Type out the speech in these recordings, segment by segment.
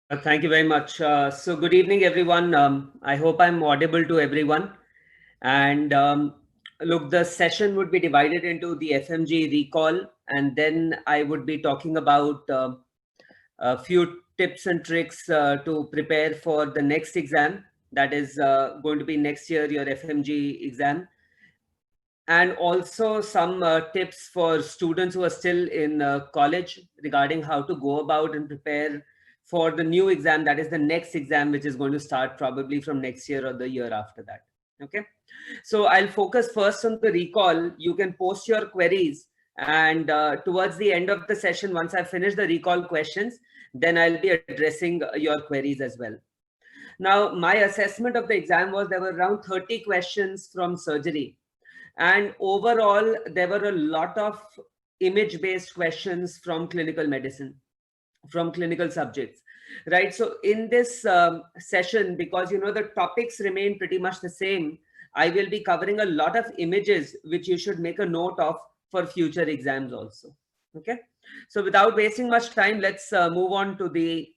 Thank you very much. So, good evening, everyone. I hope I'm audible to everyone. And look, the session would be divided into the FMG recall, and then I would be talking about a few tips and tricks to prepare for the next exam. That is going to be next year, your FMG exam, and also some tips for students who are still in college regarding how to go about and prepare for the new exam, that is the next exam, which is going to start probably from next year or the year after that. Okay, so I'll focus first on the recall. You can post your queries, and towards the end of the session, once I finish the recall questions, then I'll be addressing your queries as well. Now, my assessment of the exam was there were around 30 questions from surgery, and overall, there were a lot of image based questions from clinical medicine, from clinical subjects, right? So, in this session, because the topics remain pretty much the same, I will be covering a lot of images which you should make a note of for future exams also. Okay. So, without wasting much time, let's move on to the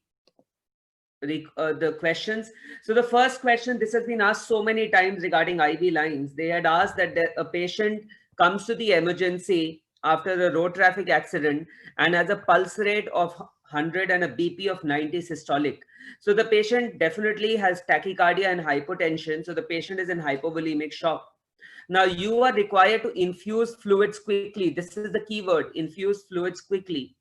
questions. So the first question, this has been asked so many times regarding IV lines. They had asked that a patient comes to the emergency after a road traffic accident and has a pulse rate of 100 and a BP of 90 systolic. So the patient definitely has tachycardia and hypotension. So the patient is in hypovolemic shock. Now you are required to infuse fluids quickly. This is the keyword, infuse fluids quickly.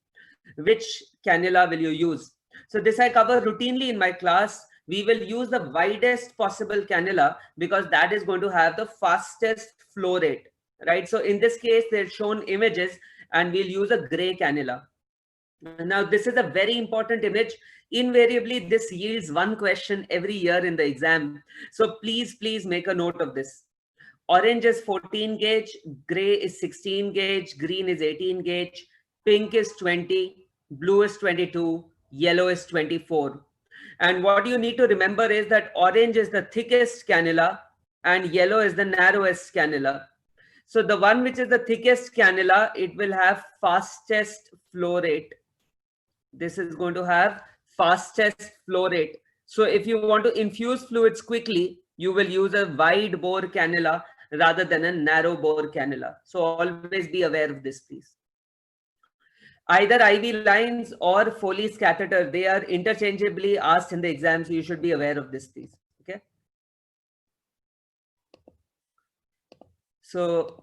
Which cannula will you use? So this I cover routinely in my class. We will use the widest possible cannula because that is going to have the fastest flow rate, right? So in this case, they're shown images and we'll use a gray cannula. Now, this is a very important image. Invariably, this yields one question every year in the exam. So please make a note of this. Orange is 14 gauge, gray is 16 gauge, green is 18 gauge, pink is 20, blue is 22, yellow is 24. And what you need to remember is that orange is the thickest cannula and yellow is the narrowest cannula. So the one which is the thickest cannula, it will have fastest flow rate. This is going to have fastest flow rate. So if you want to infuse fluids quickly, you will use a wide bore cannula rather than a narrow bore cannula. So always be aware of this, please. Either IV lines or Foley's catheter, they are interchangeably asked in the exam, so you should be aware of this, please. Okay. So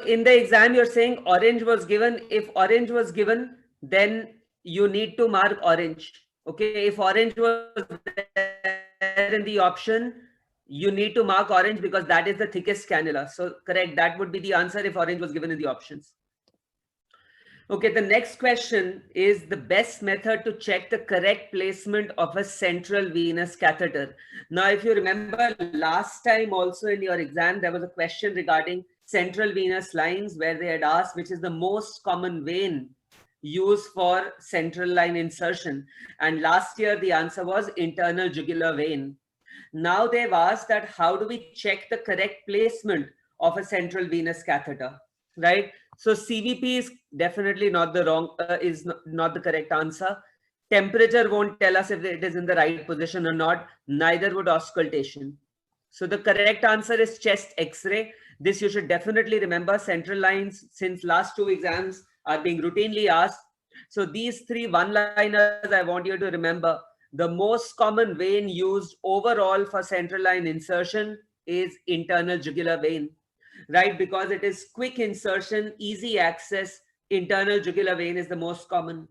in the exam, you're saying orange was given. If orange was given, then you need to mark orange. Okay. If orange was there in the option, you need to mark orange because that is the thickest cannula. So correct. That would be the answer if orange was given in the options. Okay, the next question is the best method to check the correct placement of a central venous catheter. Now, if you remember last time also in your exam, there was a question regarding central venous lines where they had asked which is the most common vein used for central line insertion. And last year, the answer was internal jugular vein. Now they've asked that how do we check the correct placement of a central venous catheter, right? So CVP is definitely not the not the correct answer. Temperature won't tell us if it is in the right position or not. Neither would auscultation. So the correct answer is chest X-ray. This you should definitely remember. Central lines since last two exams are being routinely asked. So these three one-liners I want you to remember. The most common vein used overall for central line insertion is internal jugular vein, right? Because it is quick insertion, easy access. Internal jugular vein is the most common.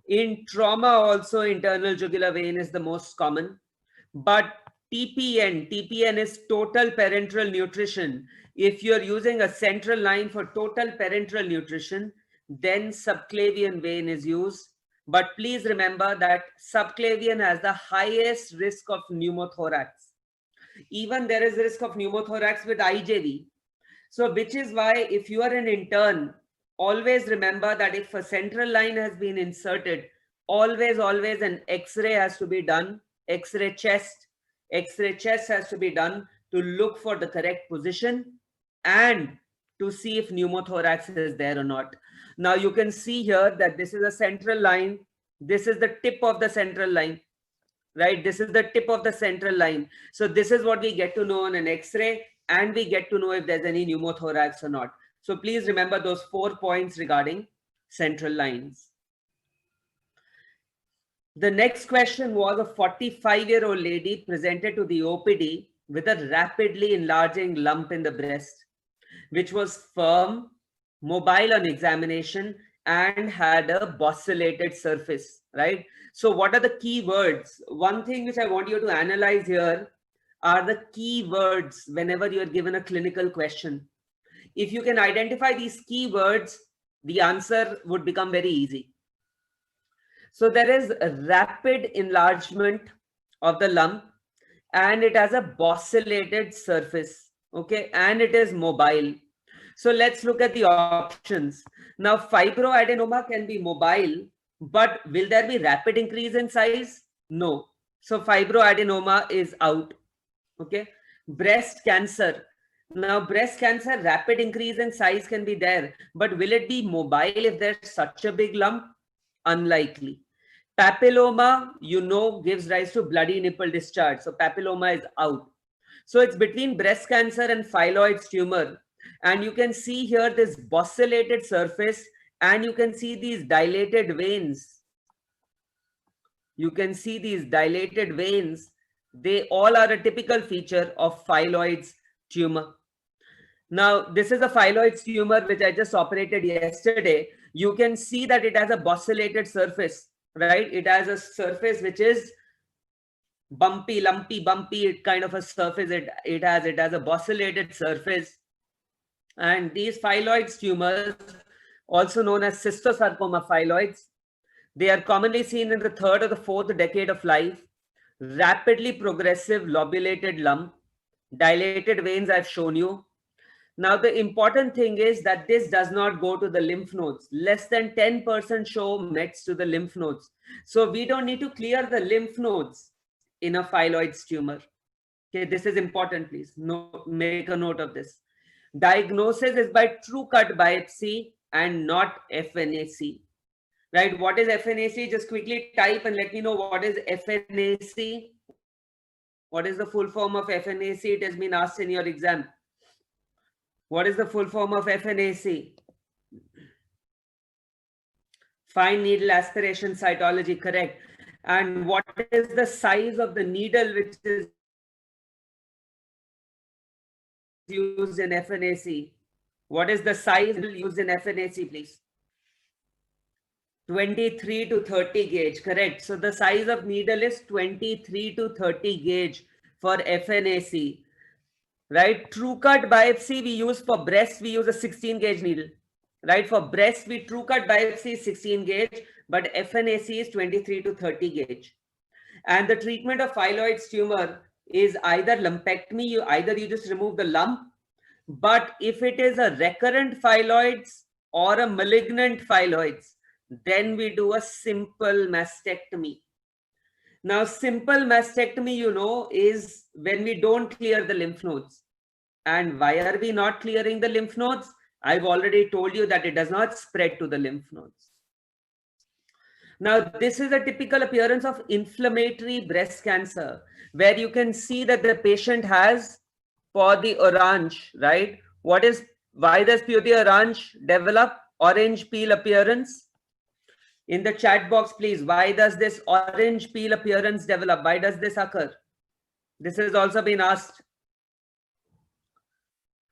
In trauma also, internal jugular vein is the most common. But TPN is total parenteral nutrition. If you're using a central line for total parenteral nutrition, then subclavian vein is used. But please remember that subclavian has the highest risk of pneumothorax. Even there is risk of pneumothorax with IJV. So which is why if you are an intern, always remember that if a central line has been inserted, always an X-ray has to be done. X-ray chest has to be done to look for the correct position and to see if pneumothorax is there or not. Now you can see here that this is a central line. This is the tip of the central line, right? This is the tip of the central line. So this is what we get to know on an X-ray, and we get to know if there's any pneumothorax or not. So please remember those 4 points regarding central lines. The next question was a 45-year-old lady presented to the OPD with a rapidly enlarging lump in the breast, which was firm, mobile on examination, and had a bosselated surface, right? So what are the key words? One thing which I want you to analyze here are the key words whenever you're given a clinical question. If you can identify these key words, the answer would become very easy. So there is a rapid enlargement of the lump, and it has a bosselated surface, okay, and it is mobile. So let's look at the options. Now, fibroadenoma can be mobile, but will there be rapid increase in size? No. So fibroadenoma is out, okay. Breast cancer. Now, breast cancer, rapid increase in size can be there, but will it be mobile if there's such a big lump? Unlikely. Papilloma, you know, gives rise to bloody nipple discharge. So papilloma is out. So it's between breast cancer and phylloid tumor. And you can see here this bosselated surface, and you can see these dilated veins. You can see these dilated veins. They all are a typical feature of phylloid tumor. Now, this is a phylloid tumor which I just operated yesterday. You can see that it has a bosselated surface, right? It has a surface which is bumpy, lumpy, bumpy kind of a surface. It has a bosselated surface. And these phylloid tumors, also known as cystosarcoma phylloids, they are commonly seen in the 3rd or the 4th decade of life. Rapidly progressive lobulated lump, dilated veins I've shown you. Now, the important thing is that this does not go to the lymph nodes. Less than 10% show mets to the lymph nodes. So we don't need to clear the lymph nodes in a phylloid tumor. Okay, this is important, please. Make a note of this. Diagnosis is by true cut biopsy and not FNAC. Right? What is FNAC? Just quickly type and let me know what is FNAC. What is the full form of FNAC? It has been asked in your exam. What is the full form of FNAC? Fine needle aspiration cytology, correct. And what is the size of the needle which is used in FNAC? What is the size used in FNAC, please? 23 to 30 gauge, correct. So the size of needle is 23 to 30 gauge for FNAC. Right, true cut biopsy we use for breast, we use a 16 gauge needle. Right, for breast we true cut biopsy 16 gauge, but FNAC is 23 to 30 gauge. And the treatment of phylloid tumor is either lumpectomy, you just remove the lump, but if it is a recurrent phylloids or a malignant phylloids, then we do a simple mastectomy. Now, simple mastectomy, you know, is when we don't clear the lymph nodes. And why are we not clearing the lymph nodes? I've already told you that it does not spread to the lymph nodes. Now, this is a typical appearance of inflammatory breast cancer, where you can see that the patient has for the orange, right? Why does the orange develop? Orange peel appearance. In the chat box, please, why does this orange peel appearance develop? Why does this occur? This has also been asked.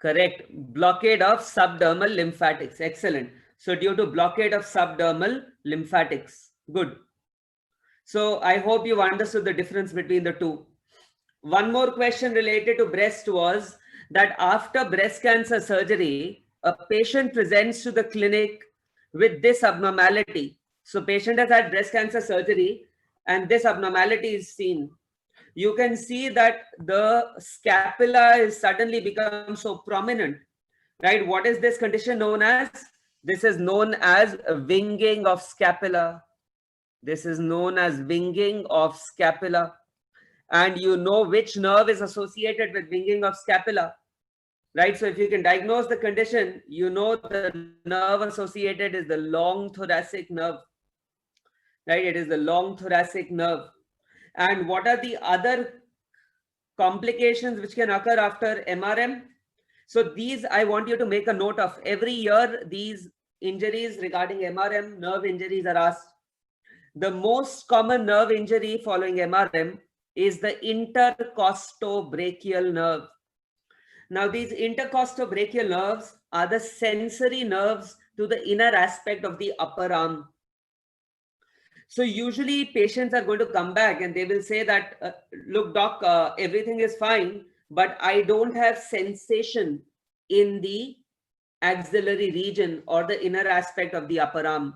Correct. Blockade of subdermal lymphatics. Excellent. So due to blockade of subdermal lymphatics. Good. So I hope you understood the difference between the two. One more question related to breast was that after breast cancer surgery, a patient presents to the clinic with this abnormality. So patient has had breast cancer surgery and this abnormality is seen. You can see that the scapula is suddenly become so prominent, right? What is this condition known as? This is known as winging of scapula. This is known as winging of scapula. And you know which nerve is associated with winging of scapula? right? So if you can diagnose the condition, you know the nerve associated is the long thoracic nerve, right? It is the long thoracic nerve. And what are the other complications which can occur after MRM? So these I want you to make a note of. Every year, these injuries regarding MRM, nerve injuries are asked. The most common nerve injury following MRM is the intercostobrachial nerve. Now, these intercostobrachial nerves are the sensory nerves to the inner aspect of the upper arm. So usually patients are going to come back and they will say that, look, doc, everything is fine, but I don't have sensation in the axillary region or the inner aspect of the upper arm,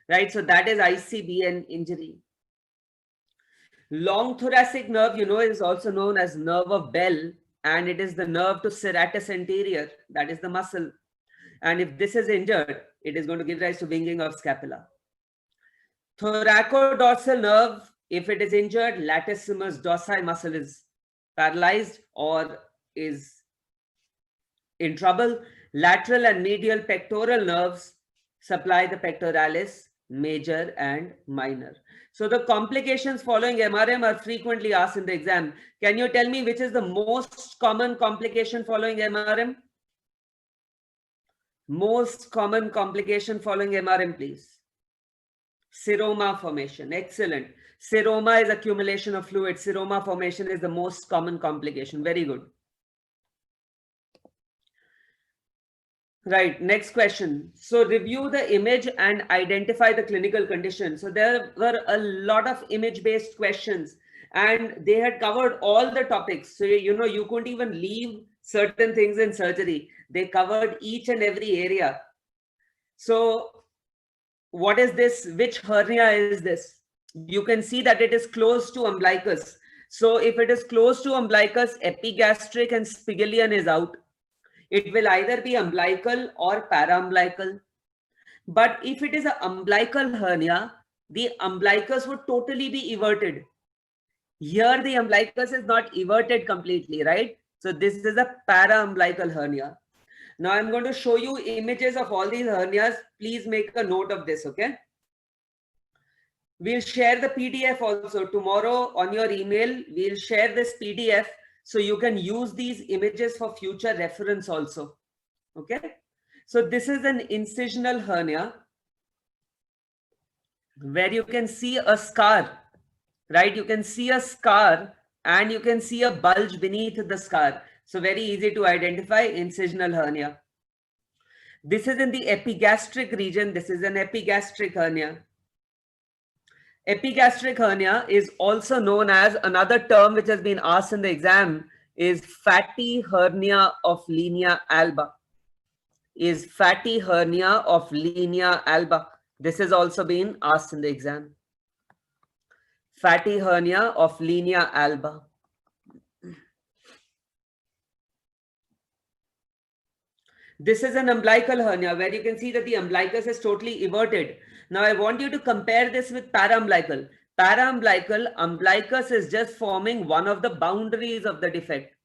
right? So that is ICBN injury. Long thoracic nerve, you know, is also known as nerve of Bell, and it is the nerve to serratus anterior, that is the muscle. And if this is injured, it is going to give rise to winging of scapula. Thoracodorsal nerve, if it is injured, latissimus dorsi muscle is paralyzed or is in trouble. Lateral and medial pectoral nerves supply the pectoralis major and minor. So the complications following MRM are frequently asked in the exam. Can you tell me which is the most common complication following MRM? Most common complication following MRM, please. Seroma formation. Excellent. Seroma is accumulation of fluid. Seroma formation is the most common complication. Very good. Right, next question. So review the image and identify the clinical condition. So there were a lot of image-based questions and they had covered all the topics. So, you know, you couldn't even leave certain things in surgery. They covered each and every area. So what is this? Which hernia is this? You can see that it is close to umbilicus. So if it is close to umbilicus, epigastric and spigelian is out. It will either be umbilical or paraumbilical. But if it is an umbilical hernia, the umbilicus would totally be everted. Here, the umbilicus is not everted completely, right? So this is a paraumbilical hernia. Now I'm going to show you images of all these hernias. Please make a note of this, okay? We'll share the PDF also tomorrow on your email. We'll share this PDF so you can use these images for future reference also. Okay. So this is an incisional hernia where you can see a scar, right? You can see a scar and you can see a bulge beneath the scar. So very easy to identify incisional hernia. This is in the epigastric region. This is an epigastric hernia. Epigastric hernia is also known as, another term which has been asked in the exam is fatty hernia of linea alba. Is fatty hernia of linea alba. This has also been asked in the exam. Fatty hernia of linea alba. This is an umbilical hernia where you can see that the umbilicus is totally everted. Now I want you to compare this with paraumbilical. Paraumbilical, umbilicus is just forming one of the boundaries of the defect.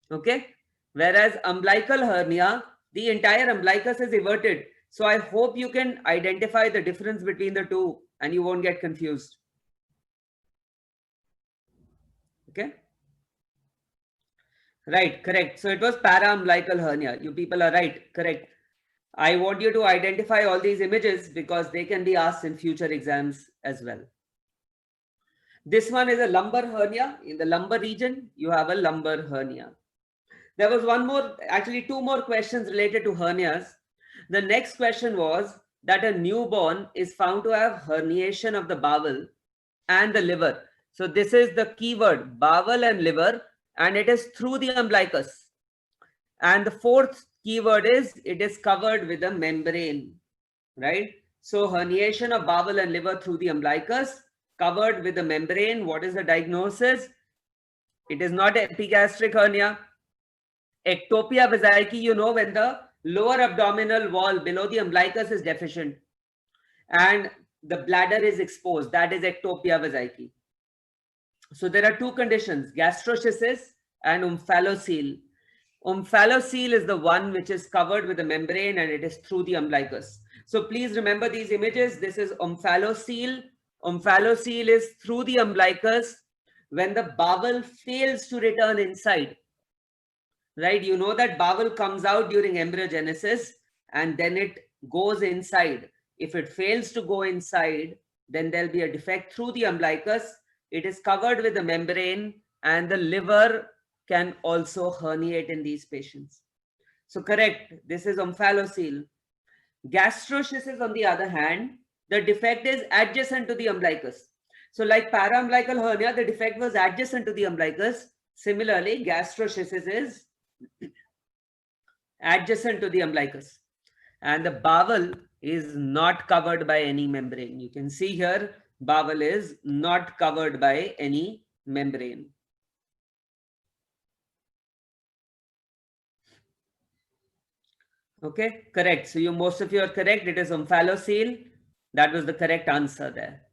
Okay. Whereas umbilical hernia, the entire umbilicus is everted. So I hope you can identify the difference between the two and you won't get confused. Okay. Right, correct. So it was paraumbilical hernia. You people are right, correct. I want you to identify all these images because they can be asked in future exams as well. This one is a lumbar hernia. In the lumbar region, you have a lumbar hernia. There was one more, actually two more questions related to hernias. The next question was that a newborn is found to have herniation of the bowel and the liver. So this is the keyword, bowel and liver, and it is through the umbilicus. And the fourth keyword is it is covered with a membrane, right? So herniation of bowel and liver through the umbilicus, covered with a membrane. What is the diagnosis? It is not epigastric hernia. Ectopia vesicae, you know, when the lower abdominal wall below the umbilicus is deficient and the bladder is exposed, that is ectopia vesicae. So there are two conditions, gastroschisis and omphalocele. Omphalocele is the one which is covered with a membrane and it is through the umbilicus. So please remember these images. This is omphalocele. Omphalocele is through the umbilicus when the bowel fails to return inside. Right? You know that bowel comes out during embryogenesis and then it goes inside. If it fails to go inside, then there'll be a defect through the umbilicus. It is covered with a membrane and the liver can also herniate in these patients. So correct, this is omphalocele. Gastroschisis, on the other hand, the defect is adjacent to the umbilicus. So like paraumbilical hernia, the defect was adjacent to the umbilicus. Similarly, gastroschisis is adjacent to the umbilicus. And the bowel is not covered by any membrane. You can see here, bowel is not covered by any membrane. Okay, correct. So most of you are correct. It is omphalocele. That was the correct answer there.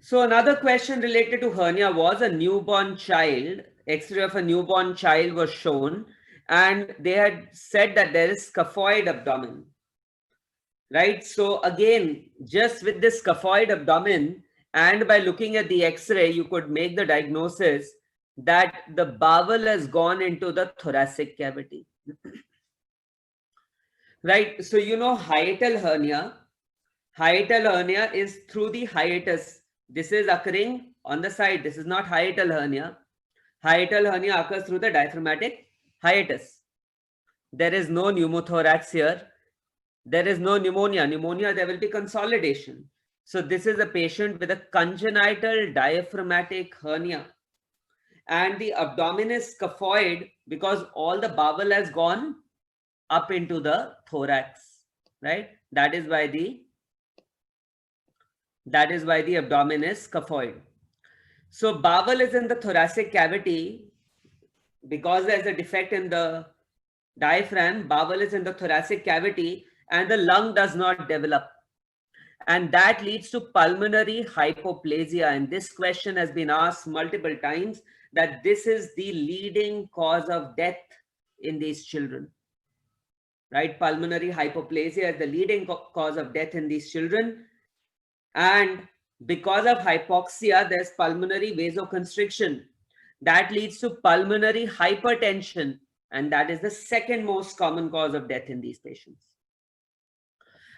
So another question related to hernia was a newborn child. X-ray of a newborn child was shown and they had said that there is scaphoid abdomen. Right? So again, just with this scaphoid abdomen and by looking at the X-ray, you could make the diagnosis that the bowel has gone into the thoracic cavity. Right? So you know hiatal hernia. Hiatal hernia is through the hiatus. This is occurring on the side. This is not hiatal hernia. Hiatal hernia occurs through the diaphragmatic hiatus. There is no pneumothorax here. There is no pneumonia. Pneumonia, there will be consolidation. So this is a patient with a congenital diaphragmatic hernia. And the abdomen is scaphoid because all the bowel has gone up into the thorax, right? That is why the abdomen is scaphoid. So bowel is in the thoracic cavity because there's a defect in the diaphragm. Bowel is in the thoracic cavity and the lung does not develop. And that leads to pulmonary hypoplasia. And this question has been asked multiple times, that this is the leading cause of death in these children. Right? Pulmonary hypoplasia is the leading cause of death in these children. And because of hypoxia, there's pulmonary vasoconstriction. That leads to pulmonary hypertension. And that is the second most common cause of death in these patients.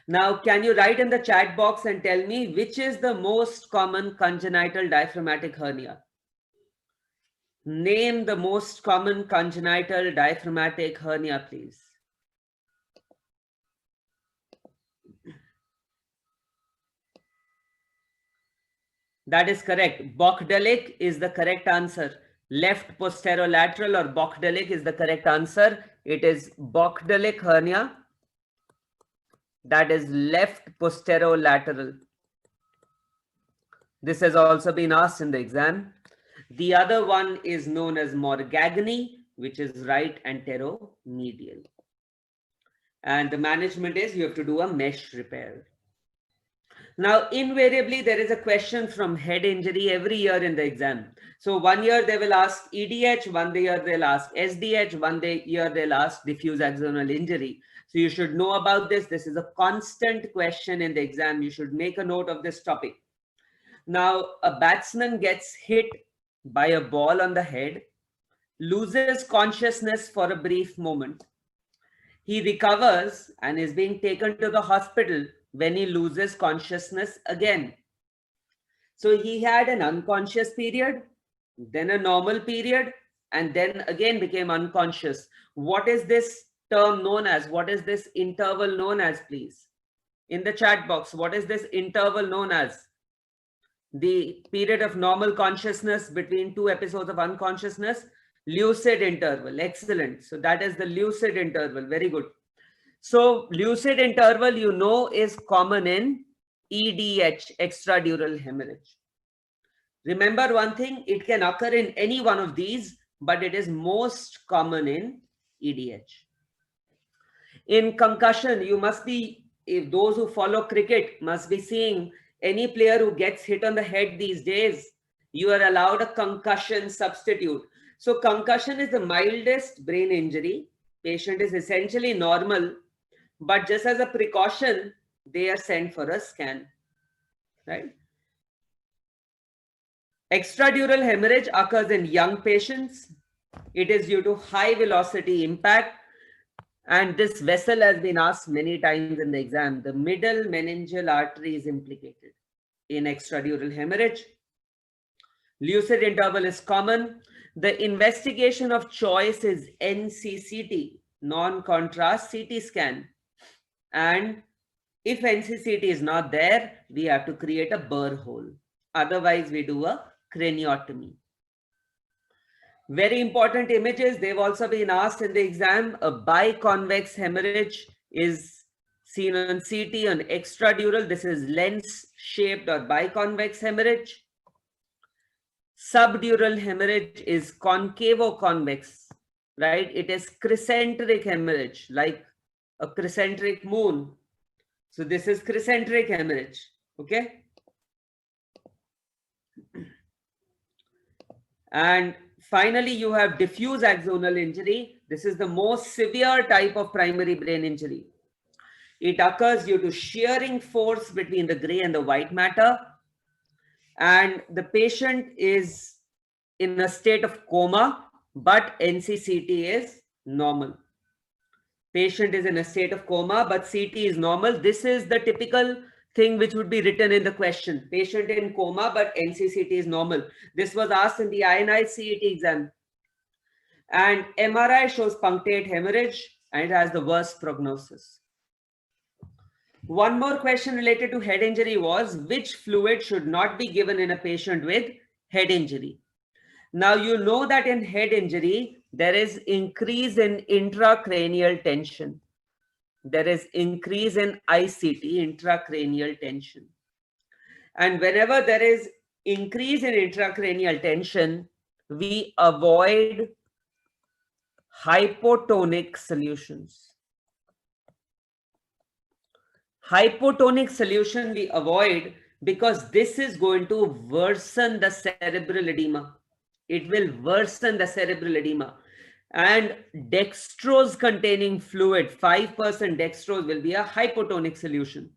Now, can you write in the chat box and tell me which is the most common congenital diaphragmatic hernia? Name the most common congenital diaphragmatic hernia, please. That is correct. Bokdalic is the correct answer. Left posterolateral or Bokdalic is the correct answer. It is Bokdalic hernia. That is left posterolateral. This has also been asked in the exam. The other one is known as Morgagni, which is right anteromedial. And the management is you have to do a mesh repair. Now, invariably, there is a question from head injury every year in the exam. So 1 year they will ask EDH, 1 year they'll ask SDH, 1 year they'll ask diffuse axonal injury. So you should know about this. This is a constant question in the exam. You should make a note of this topic. Now, a batsman gets hit by a ball on the head, loses consciousness for a brief moment. He recovers and is being taken to the hospital when he loses consciousness again. So he had an unconscious period, then a normal period, and then again became unconscious. What is this term known as? What is this interval known as, please? In the chat box, what is this interval known as? The period of normal consciousness between 2 episodes of unconsciousness, lucid interval. Excellent. So that is the lucid interval. Very good. So lucid interval, you know, is common in EDH, extradural hemorrhage. Remember one thing, it can occur in any one of these, but it is most common in EDH. In concussion, you must be, if those who follow cricket must be seeing any player who gets hit on the head these days, you are allowed a concussion substitute. So concussion is the mildest brain injury. Patient is essentially normal, but just as a precaution, they are sent for a scan, right? Extradural hemorrhage occurs in young patients. It is due to high velocity impact. And this vessel has been asked many times in the exam. The middle meningeal artery is implicated in extradural hemorrhage. Lucid interval is common. The investigation of choice is NCCT, non-contrast CT scan. And if NCCT is not there, we have to create a burr hole. Otherwise, we do a craniotomy. Very important images. They've also been asked in the exam. A biconvex hemorrhage is seen on CT on extradural. This is lens-shaped or biconvex hemorrhage. Subdural hemorrhage is concavo-convex, right? It is crescentric hemorrhage, like a crescentric moon. So this is crescentric hemorrhage, okay? And finally, you have diffuse axonal injury. This is the most severe type of primary brain injury. It occurs due to shearing force between the gray and the white matter. And the patient is in a state of coma, but NCCT is normal. Patient is in a state of coma, but CT is normal. This is the typical thing which would be written in the question. Patient in coma, but NCCT is normal. This was asked in the INI CET exam. And MRI shows punctate hemorrhage, and it has the worst prognosis. One more question related to head injury was, which fluid should not be given in a patient with head injury? Now, you know that in head injury, there is increase in intracranial tension. There is increase in ICT, intracranial tension. And whenever there is increase in intracranial tension, we avoid hypotonic solutions. Hypotonic solution we avoid because this is going to worsen the cerebral edema. It will worsen the cerebral edema. And dextrose containing fluid, 5% dextrose will be a hypotonic solution,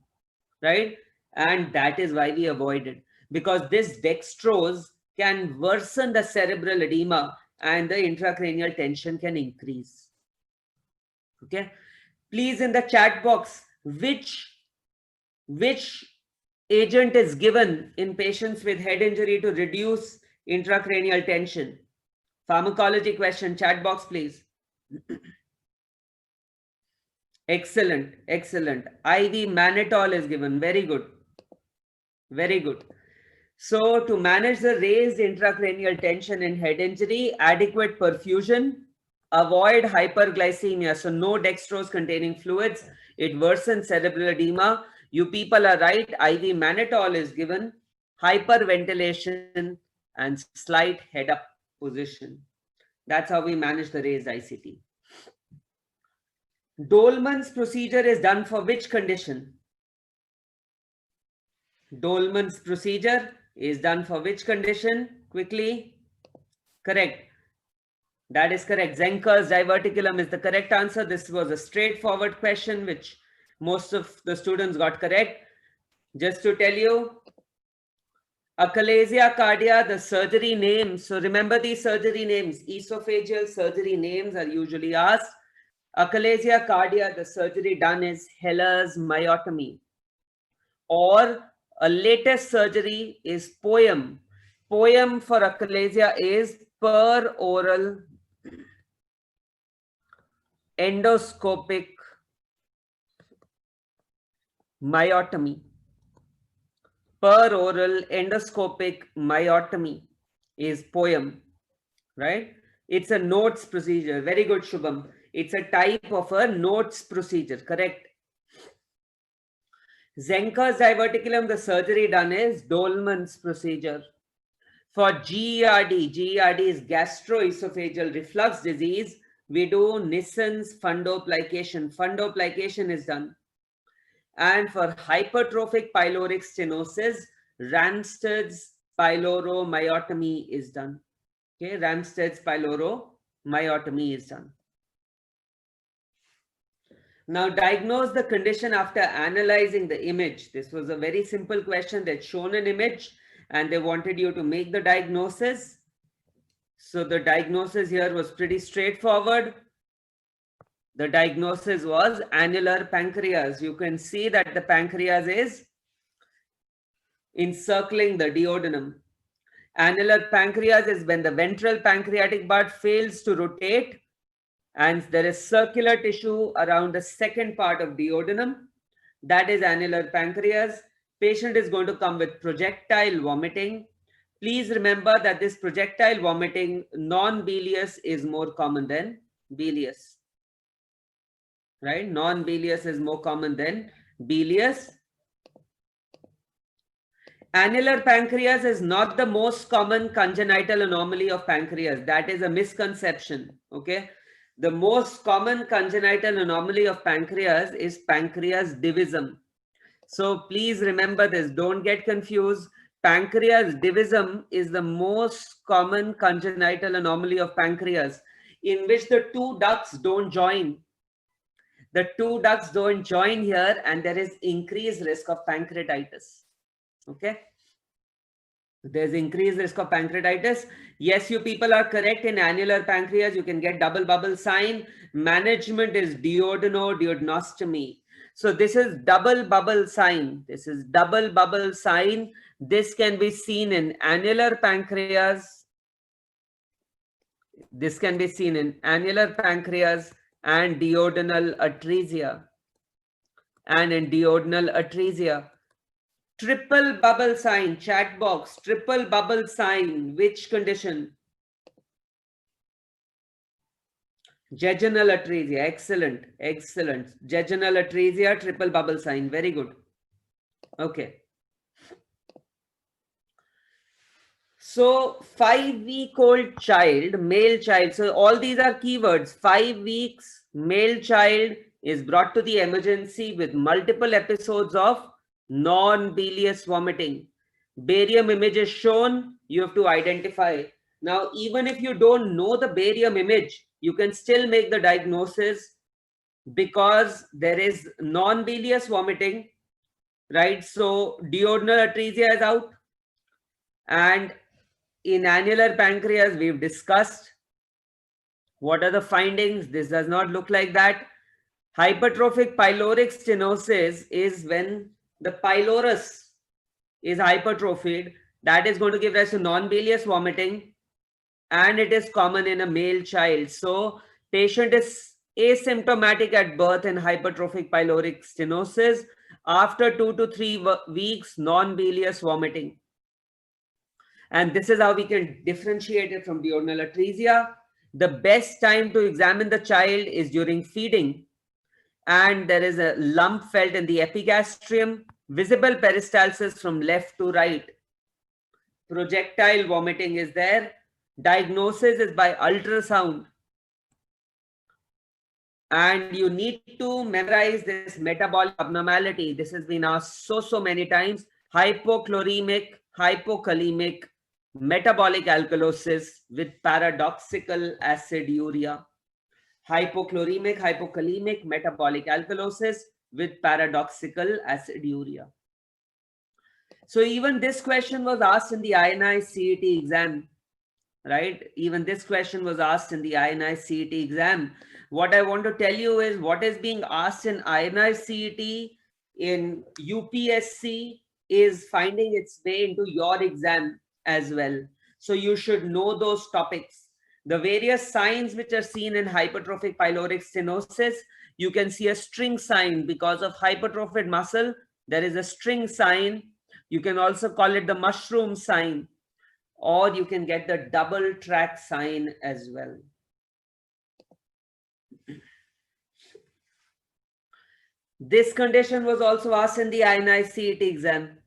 right? And that is why we avoid it, because this dextrose can worsen the cerebral edema and the intracranial tension can increase. Okay. Please, in the chat box, which agent is given in patients with head injury to reduce intracranial tension? Pharmacology question, chat box, please. Excellent, excellent. IV mannitol is given. Very good. Very good. So to manage the raised intracranial tension in head injury, adequate perfusion, avoid hyperglycemia. So no dextrose containing fluids. It worsens cerebral edema. You people are right. IV mannitol is given. Hyperventilation and slight head up position. That's how we manage the raised ICT. Dolman's procedure is done for which condition? Dolman's procedure is done for which condition? Quickly. Correct. That is correct. Zenker's diverticulum is the correct answer. This was a straightforward question which most of the students got correct. Just to tell you, achalasia cardia, the surgery names. So remember these surgery names. Esophageal surgery names are usually asked. Achalasia cardia, the surgery done is Heller's myotomy. Or a latest surgery is POEM. POEM for achalasia is per-oral endoscopic myotomy. Per-oral endoscopic myotomy is POEM, right? It's a Notes procedure. Very good, Shubham. It's a type of a Notes procedure, correct? Zenker's diverticulum, the surgery done is Dolman's procedure. For GERD, GERD is gastroesophageal reflux disease, we do Nissen's fundoplication. Fundoplication is done. And for hypertrophic pyloric stenosis, Ramstad's pyloromyotomy is done. Okay, Ramsted's pyloromyotomy is done. Now diagnose the condition after analyzing the image. This was a very simple question. They'd shown an image and they wanted you to make the diagnosis. So the diagnosis here was pretty straightforward. The diagnosis was annular pancreas. You can see that the pancreas is encircling the duodenum. Annular pancreas is when the ventral pancreatic bud fails to rotate and there is circular tissue around the second part of duodenum. That is annular pancreas. Patient is going to come with projectile vomiting. Please remember that this projectile vomiting, non-bilious, is more common than bilious. Right? Non-bilious is more common than bilious. Annular pancreas is not the most common congenital anomaly of pancreas. That is a misconception. Okay. The most common congenital anomaly of pancreas is pancreas divisum. So please remember this. Don't get confused. Pancreas divisum is the most common congenital anomaly of pancreas in which the two ducts don't join. The two ducts don't join here and there is increased risk of pancreatitis. Okay. There's increased risk of pancreatitis. Yes, you people are correct. In annular pancreas, you can get double bubble sign. Management is duodenostomy. So this is double bubble sign. This is double bubble sign. This can be seen in annular pancreas. This can be seen in annular pancreas and duodenal atresia. And in duodenal atresia. Triple bubble sign, chat box, triple bubble sign, which condition? Jejunal atresia, excellent, excellent. Jejunal atresia, triple bubble sign, very good. Okay. So 5-week-old child, male child. So all these are keywords. 5 weeks, male child is brought to the emergency with multiple episodes of non-bilious vomiting. Barium image is shown. You have to identify. Now, even if you don't know the barium image, you can still make the diagnosis because there is non-bilious vomiting, right? So duodenal atresia is out. And in annular pancreas, we've discussed what are the findings. This does not look like that. Hypertrophic pyloric stenosis is when the pylorus is hypertrophied. That is going to give rise to non-bilious vomiting, and it is common in a male child. So patient is asymptomatic at birth in hypertrophic pyloric stenosis. After 2 to 3 weeks, non-bilious vomiting. And this is how we can differentiate it from duodenal atresia. The best time to examine the child is during feeding. And there is a lump felt in the epigastrium, visible peristalsis from left to right. Projectile vomiting is there. Diagnosis is by ultrasound. And you need to memorize this metabolic abnormality. This has been asked so many times. Hypochloremic, hypokalemic, metabolic alkalosis with paradoxical aciduria. Hypochloremic, hypokalemic, metabolic alkalosis with paradoxical aciduria. So even this question was asked in the INI CET exam, right? Even this question was asked in the INI CET exam. What I want to tell you is what is being asked in INI CET in UPSC is finding its way into your exam as well. So you should know those topics. The various signs which are seen in hypertrophic pyloric stenosis, you can see a string sign because of hypertrophied muscle. There is a string sign. You can also call it the mushroom sign, or you can get the double track sign as well. This condition was also asked in the INI CET exam.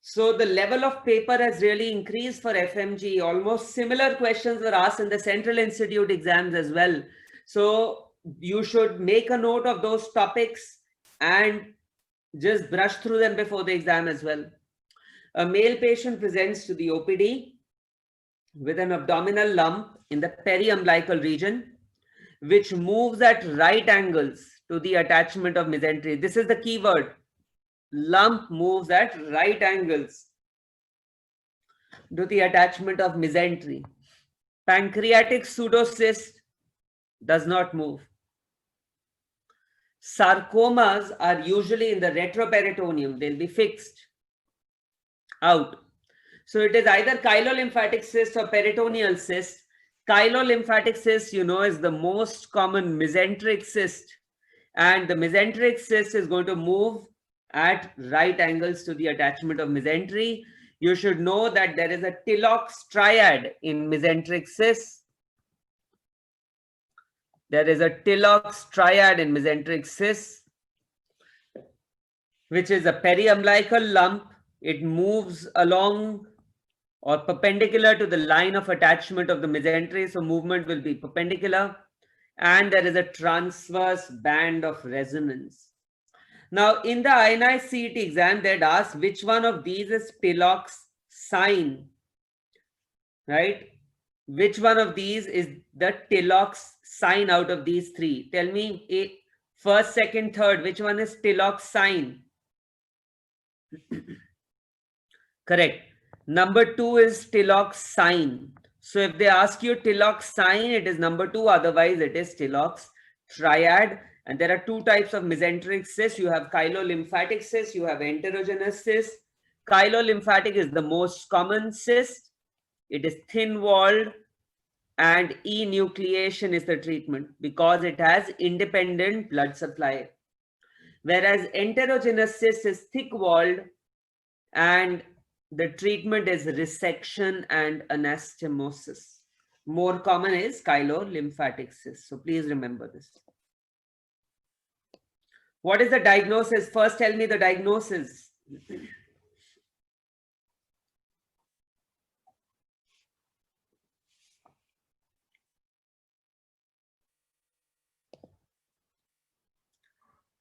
So the level of paper has really increased for FMG. Almost similar questions were asked in the Central Institute exams as well. So you should make a note of those topics and just brush through them before the exam as well. A male patient presents to the OPD with an abdominal lump in the periumbilical region, which moves at right angles to the attachment of mesentery. This is the key word. Lump moves at right angles to the attachment of mesentery. Pancreatic pseudocyst does not move. Sarcomas are usually in the retroperitoneum. They'll be fixed out. So it is either chylolymphatic cyst or peritoneal cyst. Chylolymphatic cyst, you know, is the most common mesenteric cyst. And the mesenteric cyst is going to move at right angles to the attachment of mesentery. You should know that there is a Tillot's triad in mesenteric cyst. There is a Tillot's triad in mesenteric cyst, which is a periumbilical lump. It moves along or perpendicular to the line of attachment of the mesentery. So movement will be perpendicular. And there is a transverse band of resonance. Now, in the ionized CET exam, they'd ask which one of these is Tillot's sign, right? Which one of these is the Tillot's sign out of these three? Tell me, first, second, third, which one is Tillot's sign? Correct. Number 2 is Tillot's sign. So if they ask you Tillot's sign, it is number 2. Otherwise, it is Tillot's triad. And there are two types of mesenteric cysts. You have chylolymphatic cyst, you have enterogenous cyst. Chylolymphatic is the most common cyst. It is thin-walled, and enucleation is the treatment because it has independent blood supply. Whereas enterogenous cyst is thick-walled, and the treatment is resection and anastomosis. More common is chylolymphatic cyst. So please remember this. What is the diagnosis? First, tell me the diagnosis.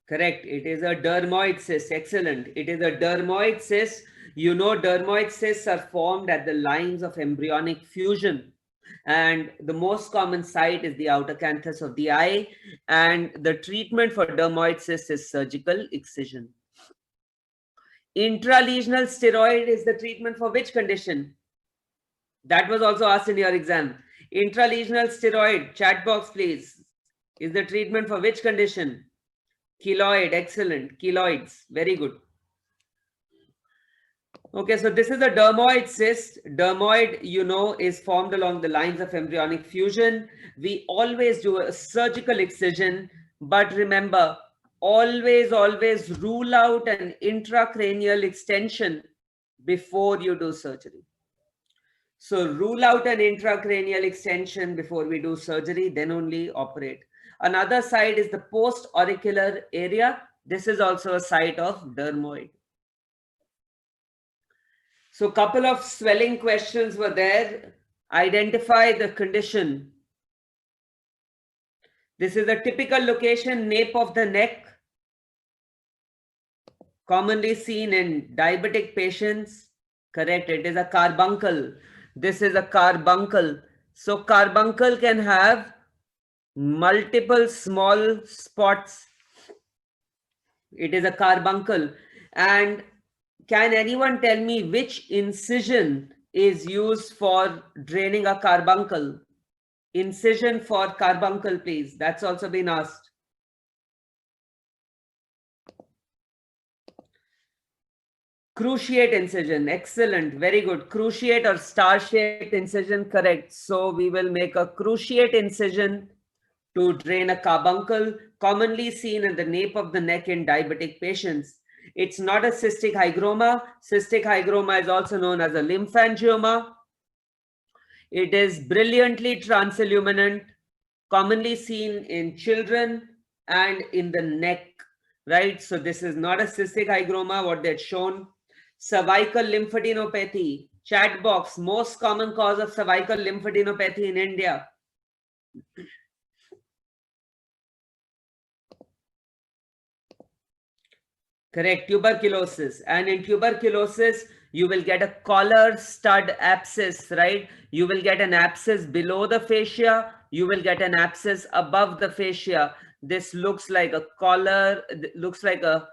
Correct. It is a dermoid cyst. Excellent. It is a dermoid cyst. You know, dermoid cysts are formed at the lines of embryonic fusion. And the most common site is the outer canthus of the eye. And the treatment for dermoid cyst is surgical excision. Intralesional steroid is the treatment for which condition? That was also asked in your exam. Intralesional steroid, chat box please, is the treatment for which condition? Keloid, excellent. Keloids, very good. Okay, so this is a dermoid cyst. Dermoid, you know, is formed along the lines of embryonic fusion. We always do a surgical excision, but remember, always rule out an intracranial extension before you do surgery. So rule out an intracranial extension before we do surgery, then only operate. Another site is the post-auricular area. This is also a site of dermoid. So a couple of swelling questions were there. Identify the condition. This is a typical location, nape of the neck, commonly seen in diabetic patients. Correct, it is a carbuncle. This is a carbuncle. So carbuncle can have multiple small spots. It is a carbuncle. And can anyone tell me which incision is used for draining a carbuncle? Incision for carbuncle, please. That's also been asked. Cruciate incision. Excellent. Very good. Cruciate or star-shaped incision. Correct. So we will make a cruciate incision to drain a carbuncle, commonly seen in the nape of the neck in diabetic patients. It's not a cystic hygroma. Cystic hygroma is also known as a lymphangioma. It is brilliantly transilluminant, commonly seen in children and in the neck, right? So this is not a cystic hygroma, what they've shown. Cervical lymphadenopathy, chat box, most common cause of cervical lymphadenopathy in India. Correct, tuberculosis. And in tuberculosis, You will get a collar stud abscess, right? You will get an abscess below the fascia. You will get an abscess above the fascia. This looks like a collar, looks like a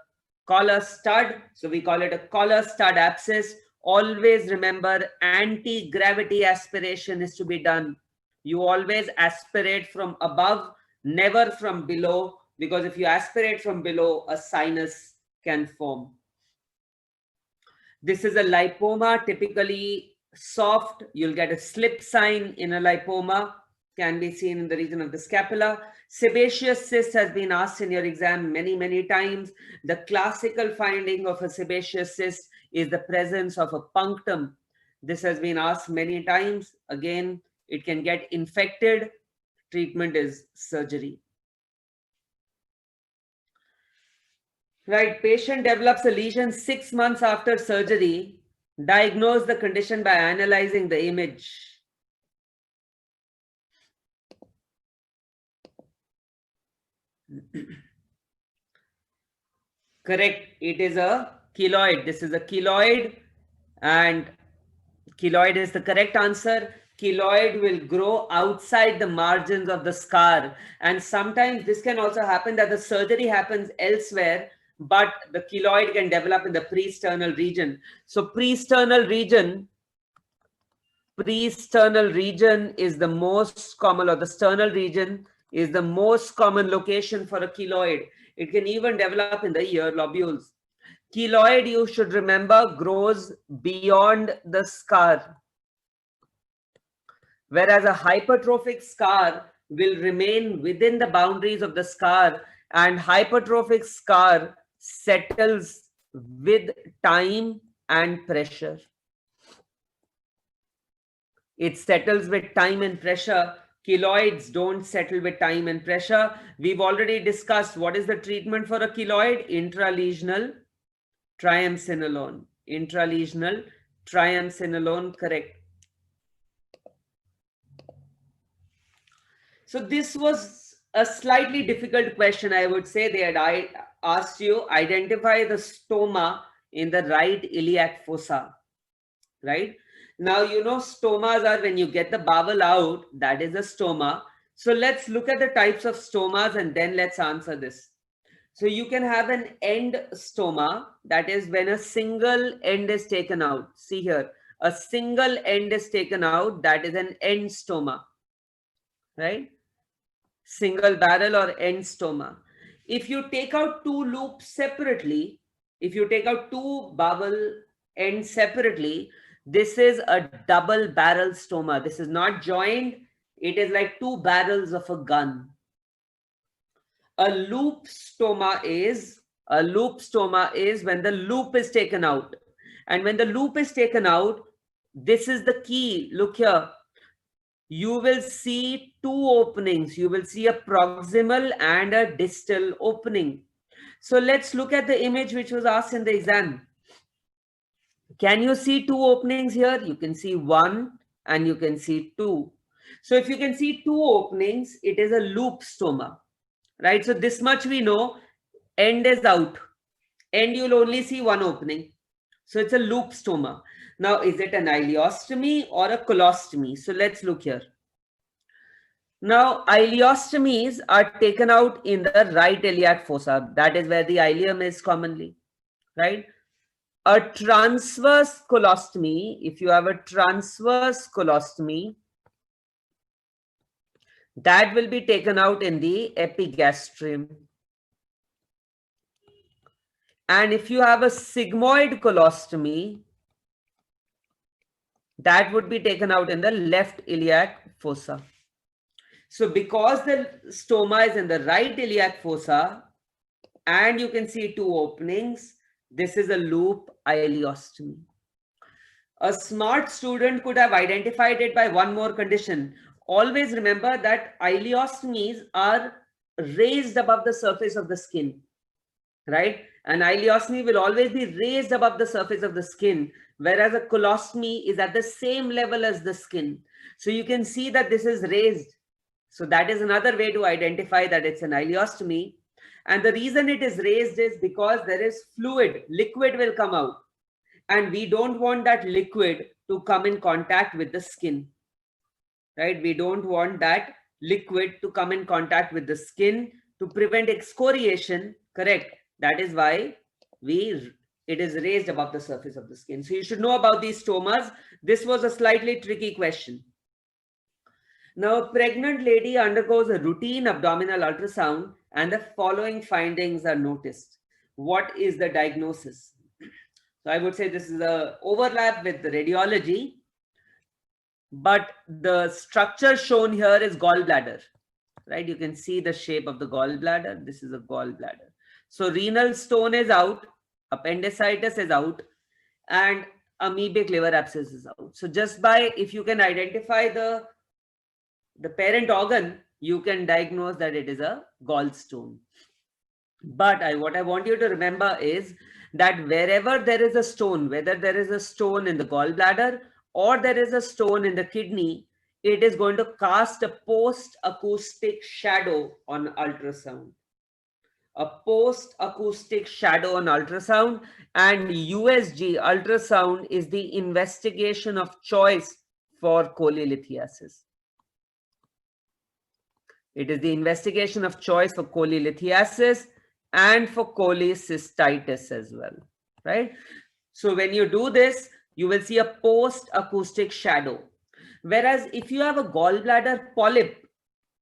collar stud. So we call it a collar stud abscess. Always remember, anti-gravity aspiration is to be done. You always aspirate from above, never from below, because if you aspirate from below, a sinus can form. This is a lipoma, typically soft. You'll get a slip sign in a lipoma, can be seen in the region of the scapula. Sebaceous cyst has been asked in your exam many, many times. The classical finding of a sebaceous cyst is the presence of a punctum. This has been asked many times. Again, it can get infected. Treatment is surgery. Right, patient develops a lesion 6 months after surgery. Diagnose the condition by analyzing the image. Correct, it is a keloid. This is a keloid, and keloid is the correct answer. Keloid will grow outside the margins of the scar, and sometimes this can also happen that the surgery happens elsewhere, but the keloid can develop in the pre-sternal region. So pre-sternal region is the most common, or the sternal region is the most common location for a keloid. It can even develop in the ear lobules. Keloid, you should remember, grows beyond the scar, whereas a hypertrophic scar will remain within the boundaries of the scar, and hypertrophic scar settles with time and pressure. It settles with time and pressure. Keloids don't settle with time and pressure. We've already discussed what is the treatment for a keloid. Intralesional triamcinolone. Intralesional triamcinolone, correct. So this was a slightly difficult question, I would say. They had asked you, identify the stoma in the right iliac fossa, right? Now, you know, stomas are when you get the bowel out, that is a stoma. So let's look at the types of stomas and then let's answer this. So you can have an end stoma, that is when a single end is taken out. See here, a single end is taken out, that is an end stoma, right? Single barrel or end stoma. If you take out two loops separately, if you take out two bowel ends separately, this is a double barrel stoma. This is not joined. It is like two barrels of a gun. A loop stoma is when the loop is taken out. And when the loop is taken out, this is the key. Look here. You will see two openings. You will see a proximal and a distal opening. So let's look at the image which was asked in the exam. Can you see two openings here? You can see one and you can see two. So if you can see two openings, it is a loop stoma, right? So this much we know, end is out. End you'll only see one opening. So it's a loop stoma. Now, is it an ileostomy or a colostomy? So let's look here. Now, ileostomies are taken out in the right iliac fossa. That is where the ileum is commonly, right? A transverse colostomy, if you have a transverse colostomy, that will be taken out in the epigastrium. And if you have a sigmoid colostomy, that would be taken out in the left iliac fossa. So because the stoma is in the right iliac fossa and you can see two openings, this is a loop ileostomy. A smart student could have identified it by one more condition. Always remember that ileostomies are raised above the surface of the skin, right? An ileostomy will always be raised above the surface of the skin, whereas a colostomy is at the same level as the skin. So you can see that this is raised. So that is another way to identify that it's an ileostomy. And the reason it is raised is because there is fluid, liquid will come out. and we don't want that liquid to come in contact with the skin, right? We don't want that liquid to come in contact with the skin to prevent excoriation, correct? That is why it is raised above the surface of the skin. So you should know about these stomas. This was a slightly tricky question. Now, a pregnant lady undergoes a routine abdominal ultrasound and the following findings are noticed. What is the diagnosis? So I would say this is a overlap with the radiology, but the structure shown here is gallbladder, right? You can see the shape of the gallbladder. This is a gallbladder. So renal stone is out, appendicitis is out, and amoebic liver abscess is out. So just by, if you can identify the parent organ, you can diagnose that it is a gallstone. But what I want you to remember is that wherever there is a stone, whether there is a stone in the gallbladder or there is a stone in the kidney, it is going to cast a post-acoustic shadow on ultrasound. A post-acoustic shadow on ultrasound, and USG ultrasound is the investigation of choice for cholelithiasis. It is the investigation of choice for cholelithiasis and for cholecystitis as well, right? So when you do this, you will see a post-acoustic shadow. Whereas if you have a gallbladder polyp,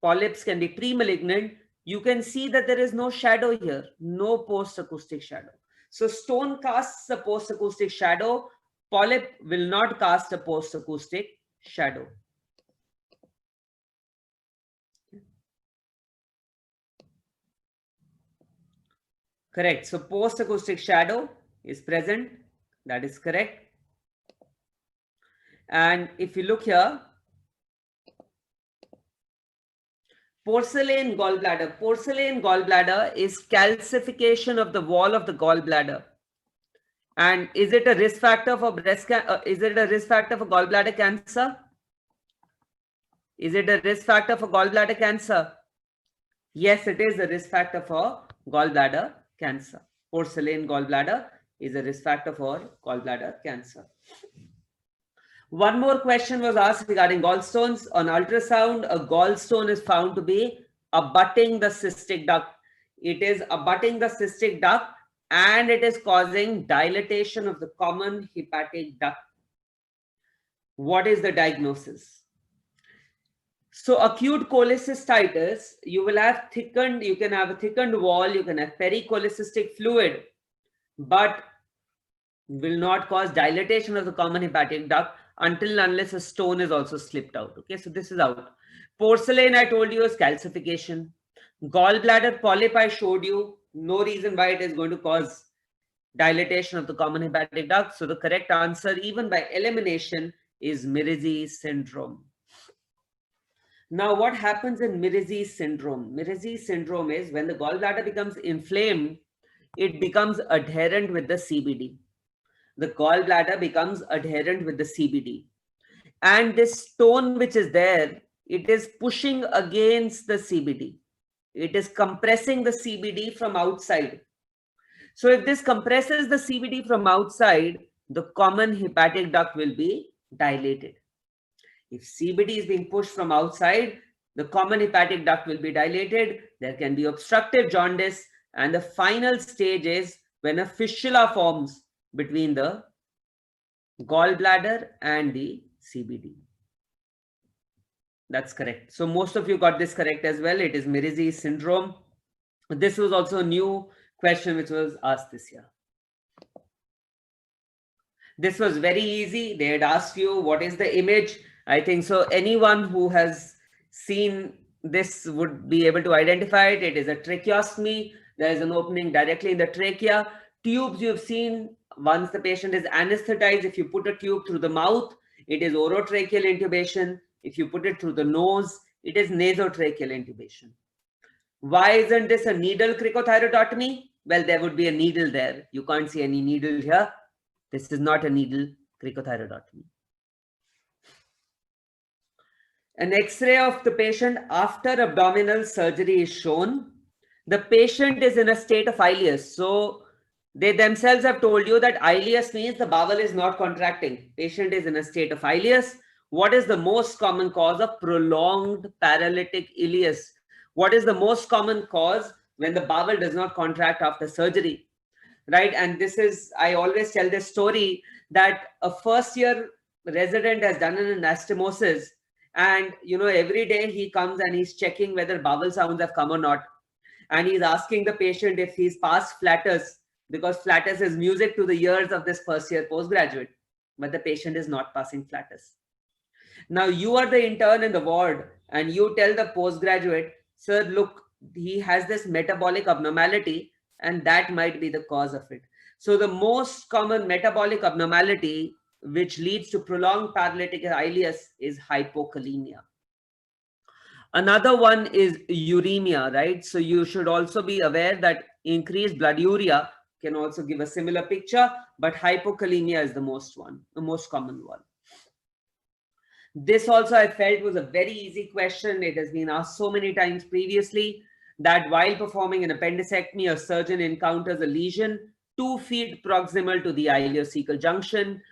polyps can be pre-malignant, you can see that there is no shadow here, no post-acoustic shadow. So stone casts a post-acoustic shadow, polyp will not cast a post-acoustic shadow. Correct. So post-acoustic shadow is present. That is correct. And if you look here, porcelain gallbladder. Porcelain gallbladder is calcification of the wall of the gallbladder. And is it a risk factor for is it a risk factor for gallbladder cancer? Is it a risk factor for gallbladder cancer? Yes, it is a risk factor for gallbladder cancer. Porcelain gallbladder is a risk factor for gallbladder cancer. One more question was asked regarding gallstones. On ultrasound, a gallstone is found to be abutting the cystic duct. It is abutting the cystic duct and it is causing dilatation of the common hepatic duct. What is the diagnosis? So acute cholecystitis, you will have thickened, you can have a thickened wall, you can have pericholecystic fluid, but will not cause dilatation of the common hepatic duct until unless a stone is also slipped out. Okay, so this is out. Porcelain, I told you, is calcification. Gallbladder polyp, I showed you, no reason why it is going to cause dilatation of the common hepatic duct. So the correct answer, even by elimination, is Mirizzi syndrome. Now, what happens in Mirizzi syndrome? Mirizzi syndrome is when the gallbladder becomes inflamed, it becomes adherent with the CBD. The gallbladder becomes adherent with the CBD. And this stone which is there, it is pushing against the CBD. It is compressing the CBD from outside. So if this compresses the CBD from outside, the common hepatic duct will be dilated. If CBD is being pushed from outside, the common hepatic duct will be dilated. There can be obstructive jaundice. And the final stage is when a fistula forms between the gallbladder and the CBD. That's correct. So most of you got this correct as well. It is Mirizzi syndrome. This was also a new question which was asked this year. This was very easy. They had asked you what is the image. I think so anyone who has seen this would be able to identify it. It is a tracheostomy. There is an opening directly in the trachea. Tubes you've seen once the patient is anesthetized. If you put a tube through the mouth, it is orotracheal intubation. If you put it through the nose, it is nasotracheal intubation. Why isn't this a needle cricothyroidotomy? Well, there would be a needle there. You can't see any needle here. This is not a needle cricothyroidotomy. An X-ray of the patient after abdominal surgery is shown. The patient is in a state of ileus. So They themselves have told you that ileus means the bowel is not contracting. Patient is in a state of ileus. What is the most common cause of prolonged paralytic ileus? What is the most common cause when the bowel does not contract after surgery? Right? And this is, I always tell this story that a first year resident has done an anastomosis, and every day he comes and he's checking whether bowel sounds have come or not. And he's asking the patient if he's passed flatus, because flatus is music to the ears of this first year postgraduate, but the patient is not passing flatus. Now you are the intern in the ward and you tell the postgraduate, sir, look, he has this metabolic abnormality and that might be the cause of it. So the most common metabolic abnormality which leads to prolonged paralytic ileus is hypokalemia. Another one is uremia, right? So you should also be aware that increased blood urea can also give a similar picture, but hypokalemia is the most common one. This also I felt was a very easy question. It has been asked so many times previously that while performing an appendicectomy, a surgeon encounters a lesion 2 feet proximal to the ileocecal junction.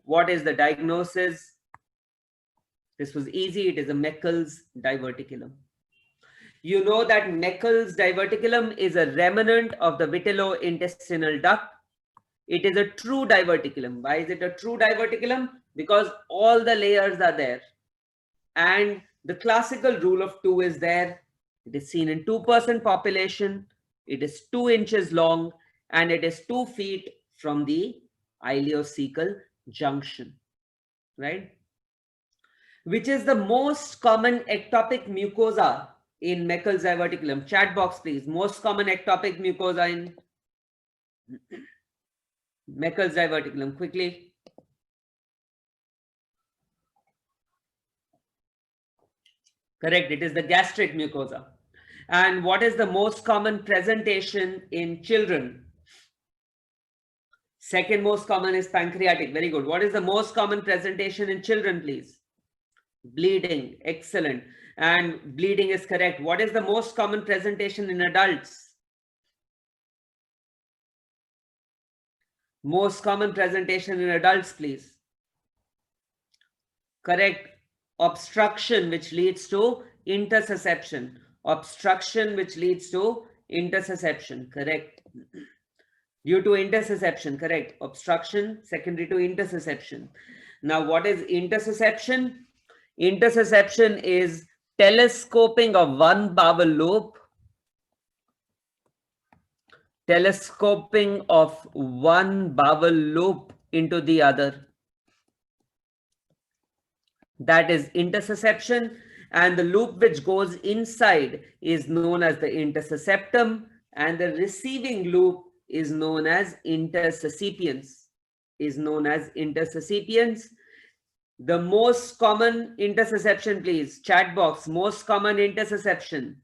What is the diagnosis? This was easy. It is a Meckel's diverticulum. You know that Meckel's diverticulum is a remnant of the vitellointestinal duct. It is a true diverticulum. Why is it a true diverticulum? Because all the layers are there. And the classical rule of 2 is there. It is seen in 2% population. It is 2 inches long and it is 2 feet from the ileocecal junction, right? Which is the most common ectopic mucosa in Meckel's diverticulum? Chat box, please. Most common ectopic mucosa in Meckel's diverticulum, quickly. Correct, it is the gastric mucosa. And what is the most common presentation in children? Second most common is pancreatic. Very good. What is the most common presentation in children, please? Bleeding. Excellent. And bleeding is correct. What is the most common presentation in adults? Most common presentation in adults, please. Correct. Obstruction, which leads to intussusception. Obstruction, which leads to intussusception. Correct. Due to intussusception. Correct. Obstruction secondary to intussusception. Now, what is intussusception? Intussusception is telescoping of one bowel lobe. Telescoping of one bowel lobe into the other. That is intussusception, and the loop which goes inside is known as the intussusceptum, and the receiving loop is known as intersuscipiens. The most common intussusception, please. Chat box. Most common intussusception.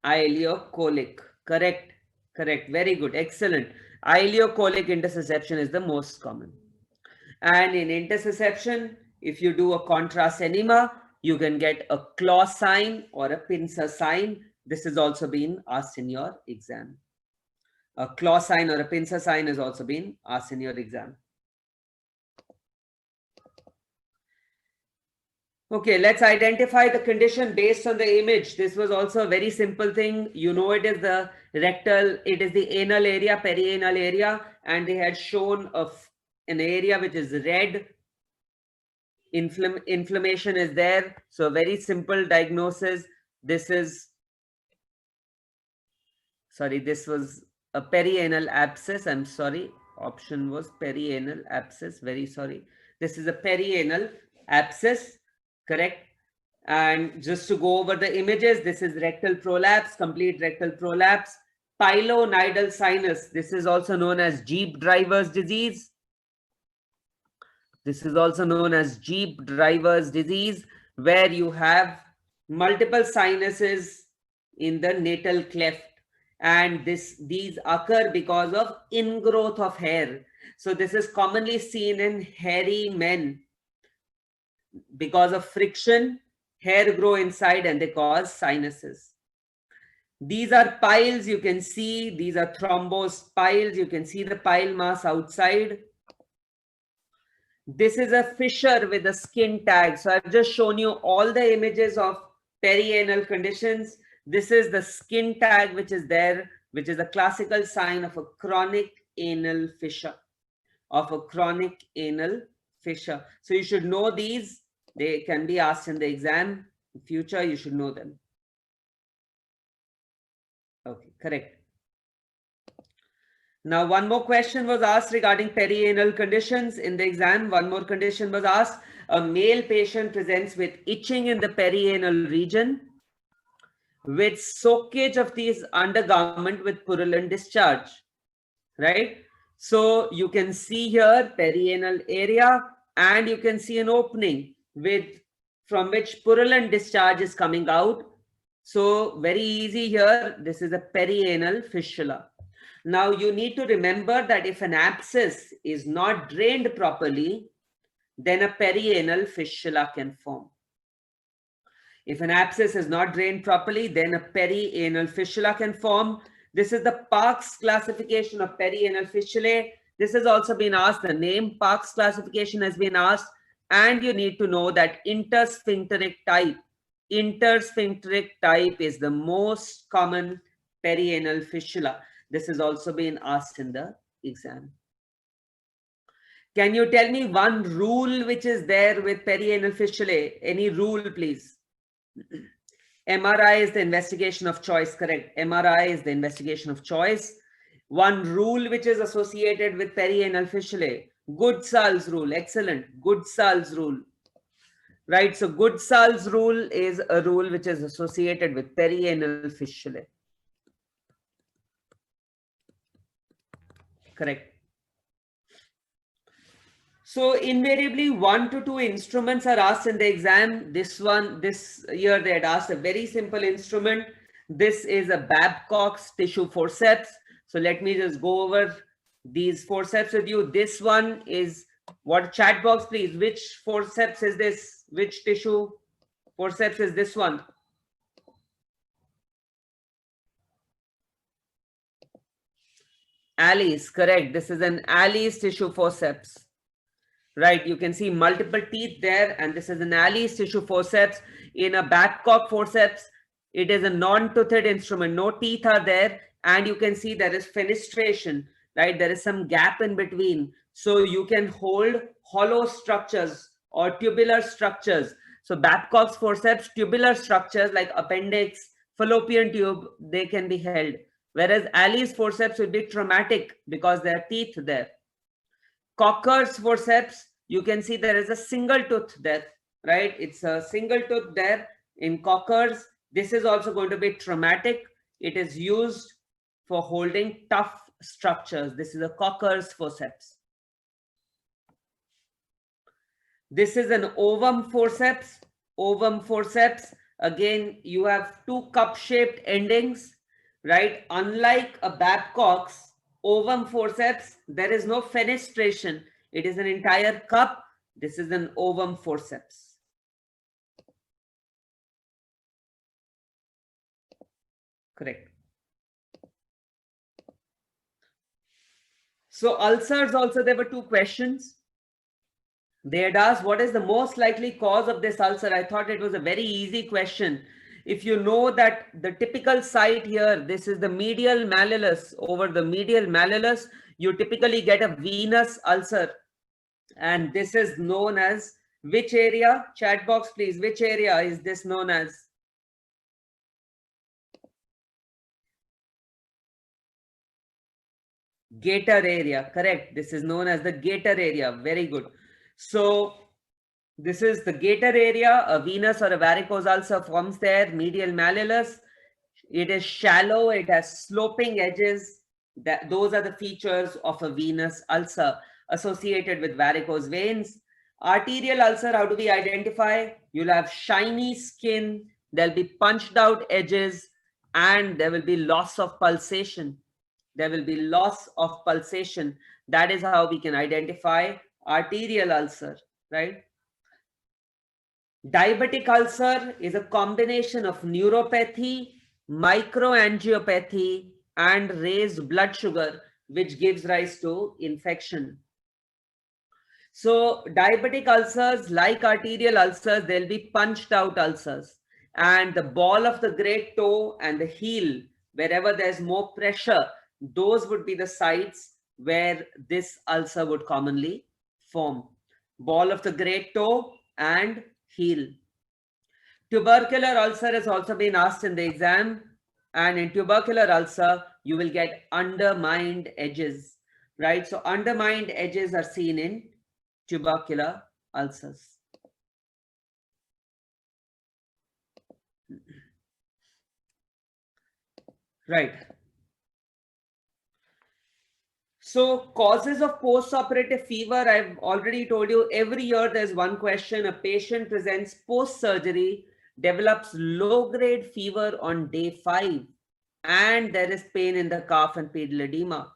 Ileocolic. Correct. Correct. Very good. Excellent. Ileocolic intussusception is the most common. And in intussusception, if you do a contrast enema, you can get a claw sign or a pincer sign. This has also been asked in your exam. A claw sign or a pincer sign has also been asked in your exam. Okay, let's identify the condition based on the image. This was also a very simple thing. You know, it is the rectal, it is the anal area, perianal area, and they had shown an area which is red. Inflammation is there. So very simple diagnosis. This was a perianal abscess. I'm sorry. Option was perianal abscess. Very sorry. This is a perianal abscess. Correct. And just to go over the images, this is rectal prolapse, complete rectal prolapse. Pilonidal sinus. This is also known as Jeep driver's disease. This is also known as Jeep driver's disease, where you have multiple sinuses in the natal cleft. And these occur because of ingrowth of hair. So this is commonly seen in hairy men. Because of friction, hair grow inside and they cause sinuses. These are piles, you can see, these are thrombosed piles. You can see the pile mass outside. This is a fissure with a skin tag. So I've just shown you all the images of perianal conditions. This is the skin tag which is there, which is a classical sign of a chronic anal fissure, So you should know these. They can be asked in the exam. In future, you should know them. Okay, correct. Now, one more question was asked regarding perianal conditions in the exam. One more condition was asked. A male patient presents with itching in the perianal region with soakage of these undergarment with purulent discharge, right? So you can see here perianal area, and you can see an opening from which purulent discharge is coming out. So very easy here. This is a perianal fistula. Now you need to remember that if an abscess is not drained properly, then a perianal fistula can form. If an abscess is not drained properly, then a perianal fistula can form. This is the Parkes classification of perianal fistulae. This has also been asked. The name Parkes classification has been asked. And you need to know that intersphincteric type is the most common perianal fistula. This has also been asked in the exam. Can you tell me one rule which is there with perianal fistulae? Any rule, please? MRI is the investigation of choice, correct? MRI is the investigation of choice. One rule which is associated with perianal fistulae, Goodsall's rule. Excellent. Goodsall's rule. Right. So Goodsall's rule is a rule which is associated with perianal fistulae. Correct. So invariably 1 to 2 instruments are asked in the exam. This year they had asked a very simple instrument. This is a Babcock's tissue forceps. So let me just go over these forceps with you. This one is what? Chat box, please. Which forceps is this? Which tissue forceps is this one? Alice, correct. This is an Alice tissue forceps. Right, you can see multiple teeth there, and this is an Alice tissue forceps. In a Babcock forceps, it is a non-toothed instrument. No teeth are there, and you can see there is fenestration, right? There is some gap in between. So you can hold hollow structures or tubular structures. So Babcock's forceps, tubular structures like appendix, fallopian tube, they can be held. Whereas Alice forceps will be traumatic because there are teeth there. Cocker's forceps, you can see there is a single tooth there, right? It's a single tooth there in Cocker's. This is also going to be traumatic. It is used for holding tough structures. This is a Cocker's forceps. This is an ovum forceps. Ovum forceps, again, you have two cup-shaped endings, right? Unlike a Babcock's ovum forceps, there is no fenestration. It is an entire cup. This is an ovum forceps. Correct. So ulcers also, there were 2 questions. They had asked, what is the most likely cause of this ulcer? I thought it was a very easy question. If you know that the typical site here, this is the medial malleolus. Over the medial malleolus, you typically get a venous ulcer. And this is known as which area? Chat box, please. Which area is this known as? Gaiter area. Correct. This is known as the gaiter area. Very good. So this is the gaiter area. A venous or a varicose ulcer forms there. Medial malleolus. It is shallow. It has sloping edges. Those are the features of a venous ulcer associated with varicose veins. Arterial ulcer, how do we identify? You'll have shiny skin. There'll be punched out edges, and there will be loss of pulsation. There will be loss of pulsation. That is how we can identify arterial ulcer, right? Diabetic ulcer is a combination of neuropathy microangiopathy, and raised blood sugar, which gives rise to infection. So diabetic ulcers, like arterial ulcers, they'll be punched out ulcers. And the ball of the great toe and the heel, wherever there's more pressure, those would be the sites where this ulcer would commonly form. Ball of the great toe and heel. Tubercular ulcer has also been asked in the exam. And in tubercular ulcer, you will get undermined edges, right? So undermined edges are seen in tubercular ulcers. Right. So causes of post-operative fever, I've already told you, every year there's one question. A patient presents post-surgery, develops low-grade fever on day 5, and there is pain in the calf and pedal edema.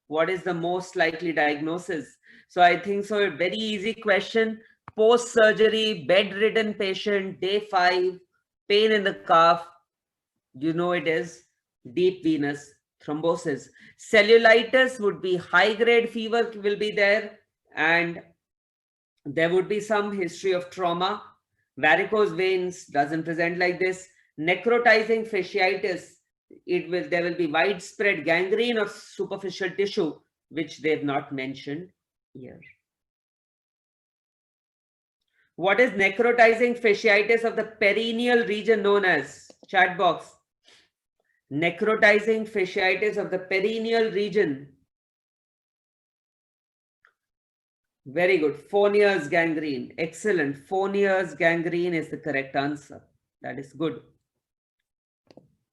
What is the most likely diagnosis? So I think so, a very easy question. Post-surgery, bedridden patient, day 5, pain in the calf, you know it is deep venous thrombosis. Cellulitis would be high grade fever will be there, and there would be some history of trauma. Varicose veins doesn't present like this. Necrotizing fasciitis, there will be widespread gangrene of superficial tissue, which they've not mentioned here. What is necrotizing fasciitis of the perineal region known as? Chat box. Necrotizing fasciitis of the perineal region. Very good. Fournier's gangrene. Excellent. Fournier's gangrene is the correct answer. That is good.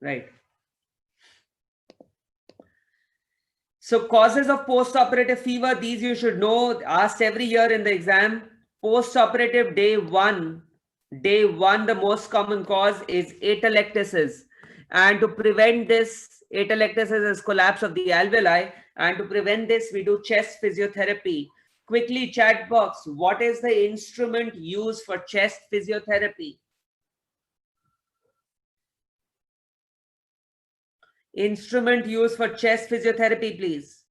Right. So causes of post-operative fever, these you should know, asked every year in the exam. Post-operative day 1, the most common cause is atelectasis. And to prevent this, atelectasis is collapse of the alveoli. And to prevent this, we do chest physiotherapy. Quickly, chat box, what is the instrument used for chest physiotherapy? Instrument used for chest physiotherapy, please.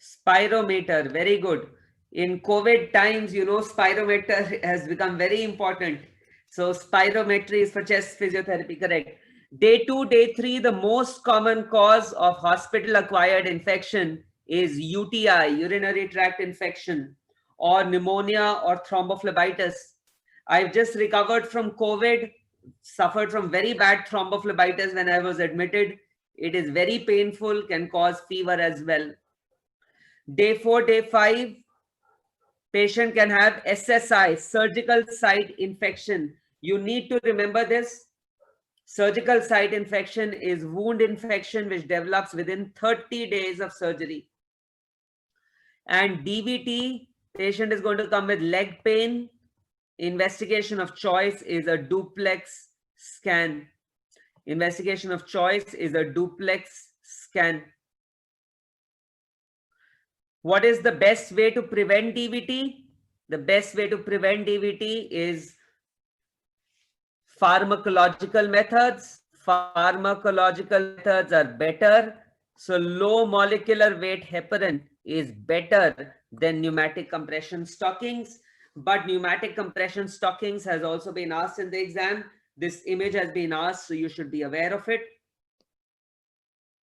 Spirometer, very good. In COVID times, you know, spirometer has become very important. So spirometry is for chest physiotherapy, correct. Day 2, day 3, the most common cause of hospital-acquired infection is UTI, urinary tract infection, or pneumonia or thrombophlebitis. I've just recovered from COVID, suffered from very bad thrombophlebitis when I was admitted. It is very painful, can cause fever as well. Day 4, day 5, patient can have SSI, surgical site infection. You need to remember this. Surgical site infection is wound infection which develops within 30 days of surgery. And DVT, patient is going to come with leg pain. Investigation of choice is a duplex scan. Investigation of choice is a duplex scan. What is the best way to prevent DVT? The best way to prevent DVT is pharmacological methods. Pharmacological methods are better. So low molecular weight heparin is better than pneumatic compression stockings. But pneumatic compression stockings has also been asked in the exam. This image has been asked, so you should be aware of it.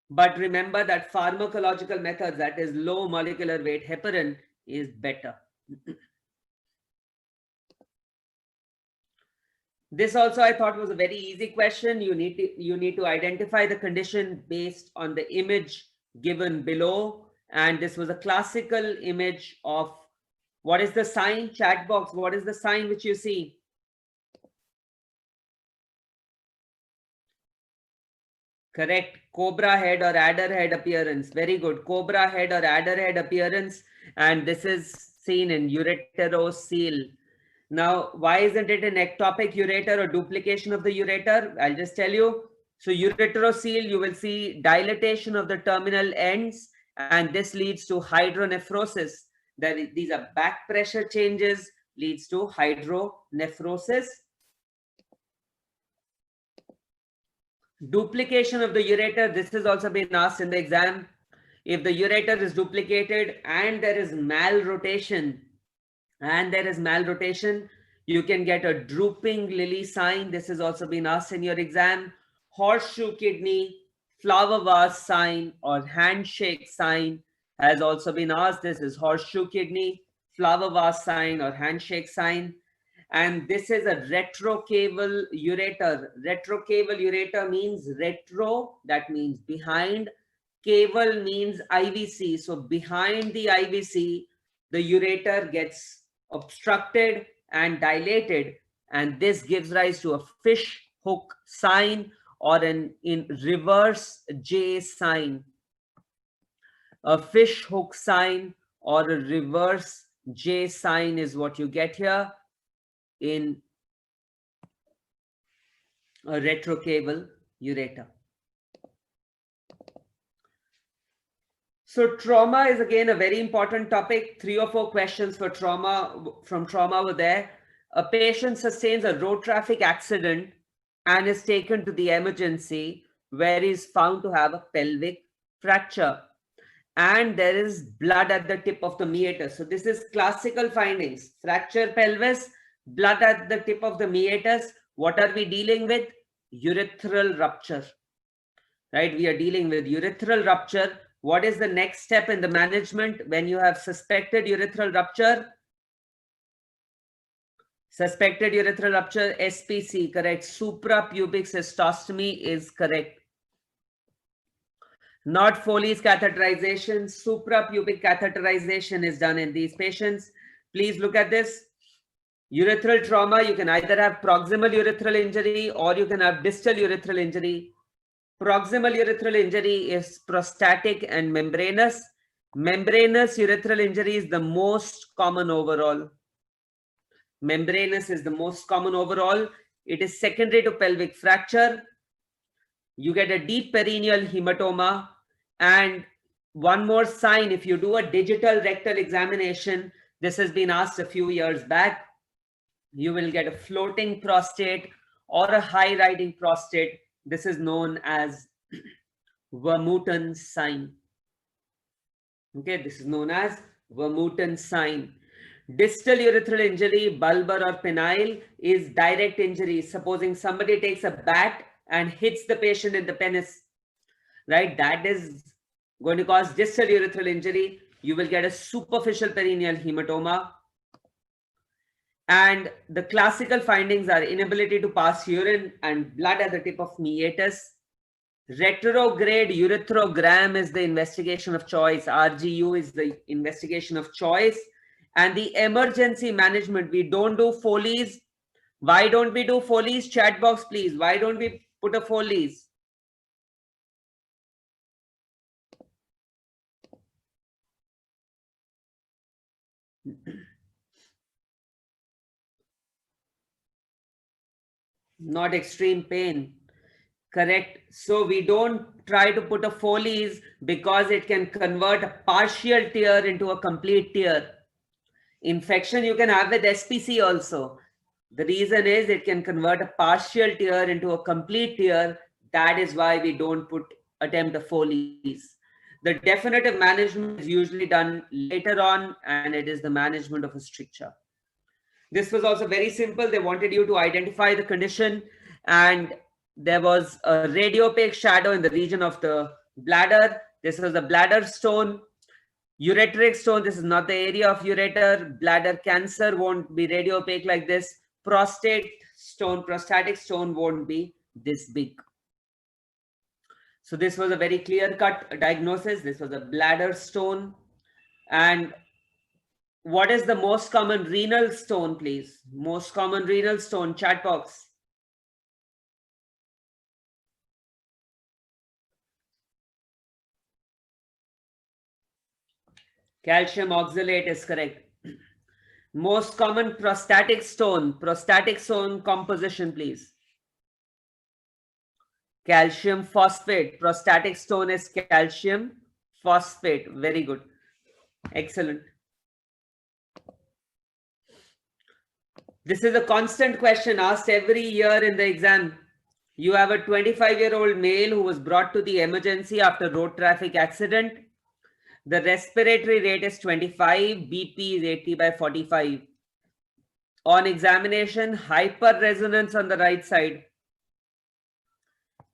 But remember that pharmacological methods, that is low molecular weight heparin, is better. This also I thought was a very easy question. You need to identify the condition based on the image given below. And this was a classical image of what is the sign? Chat box, what is the sign which you see? Correct. Cobra head or adder head appearance. Very good. Cobra head or adder head appearance. And this is seen in ureterocele. Now, why isn't it an ectopic ureter or duplication of the ureter? I'll just tell you. So ureterocele, you will see dilatation of the terminal ends, and this leads to hydronephrosis. These are back pressure changes, leads to hydronephrosis. Duplication of the ureter, this has also been asked in the exam. If the ureter is duplicated and there is malrotation, you can get a drooping lily sign. This has also been asked in your exam. Horseshoe kidney, flower vase sign, or handshake sign has also been asked. This is horseshoe kidney, flower vase sign, or handshake sign. And this is a retrocaval ureter. Retrocaval ureter means retro, that means behind. Caval means IVC. So behind the IVC, the ureter gets obstructed and dilated, and this gives rise to a fish hook sign or an in reverse J sign. A fish hook sign or a reverse J sign is what you get here in a retrocaval ureter. So trauma is again a very important topic. 3 or 4 questions for trauma from trauma were there. A patient sustains a road traffic accident and is taken to the emergency where he is found to have a pelvic fracture and there is blood at the tip of the meatus. So this is classical findings. Fracture pelvis, blood at the tip of the meatus. What are we dealing with? Urethral rupture, right? We are dealing with urethral rupture. What is the next step in the management when you have suspected urethral rupture? Suspected urethral rupture, SPC, correct. Suprapubic cystostomy is correct. Not Foley's catheterization. Suprapubic catheterization is done in these patients. Please look at this. Urethral trauma, you can either have proximal urethral injury or you can have distal urethral injury. Proximal urethral injury is prostatic and membranous. Membranous urethral injury is the most common overall. Membranous is the most common overall. It is secondary to pelvic fracture. You get a deep perineal hematoma. And one more sign, if you do a digital rectal examination, this has been asked a few years back, you will get a floating prostate or a high riding prostate. This is known as Vermeulen sign. Okay, this is known as Vermeulen sign. Distal urethral injury, bulbar or penile, is direct injury. Supposing somebody takes a bat and hits the patient in the penis, right? That is going to cause distal urethral injury. You will get a superficial perineal hematoma. And the classical findings are inability to pass urine and blood at the tip of meatus. Retrograde urethrogram is the investigation of choice. RGU is the investigation of choice. And the emergency management, we don't do Foley's. Why don't we do Foley's? Chat box, please. Why don't we put a Foley's? Not extreme pain. Correct. So we don't try to put a Foley's because it can convert a partial tear into a complete tear. Infection you can have with SPC also. The reason is it can convert a partial tear into a complete tear. That is why we don't attempt a Foley's. The definitive management is usually done later on, and it is the management of a stricture. This was also very simple. They wanted you to identify the condition, and there was a radiopaque shadow in the region of the bladder. This was a bladder stone. Ureteric stone, this is not the area of ureter. Bladder cancer won't be radiopaque like this. Prostate stone, prostatic stone won't be this big. So this was a very clear-cut diagnosis. This was a bladder stone. And what is the most common renal stone, please? Most common renal stone, chat box. Calcium oxalate is correct. Most common prostatic stone composition, please. Calcium phosphate. Prostatic stone is calcium phosphate. Very good. Excellent. This is a constant question asked every year in the exam. You have a 25-year-old male who was brought to the emergency after road traffic accident. The respiratory rate is 25, BP is 80/45. On examination, hyperresonance on the right side.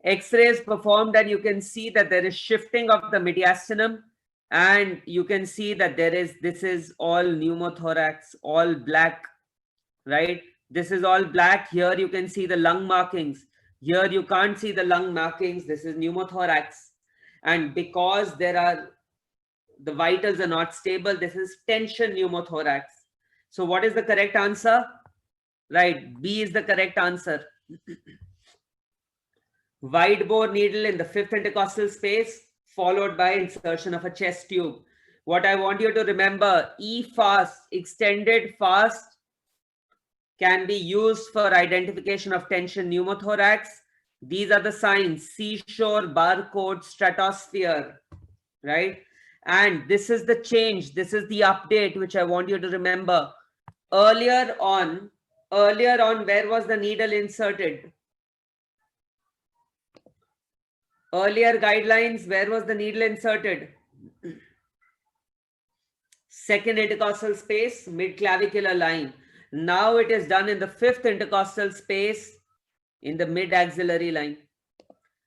X-rays performed, and you can see that there is shifting of the mediastinum, and you can see that this is all pneumothorax, all black, right? This is all black. Here you can see the lung markings. Here you can't see the lung markings. This is pneumothorax. And because the vitals are not stable, this is tension pneumothorax. So what is the correct answer? Right, B is the correct answer. Wide bore needle in the fifth intercostal space, followed by insertion of a chest tube. What I want you to remember, E-FAST, extended FAST, can be used for identification of tension pneumothorax. These are the signs: seashore, barcode, stratosphere, right? And this is the change. This is the update, which I want you to remember. Earlier on, where was the needle inserted? Earlier guidelines, where was the needle inserted? Second intercostal space, mid-clavicular line. Now it is done in the fifth intercostal space, in the mid-axillary line.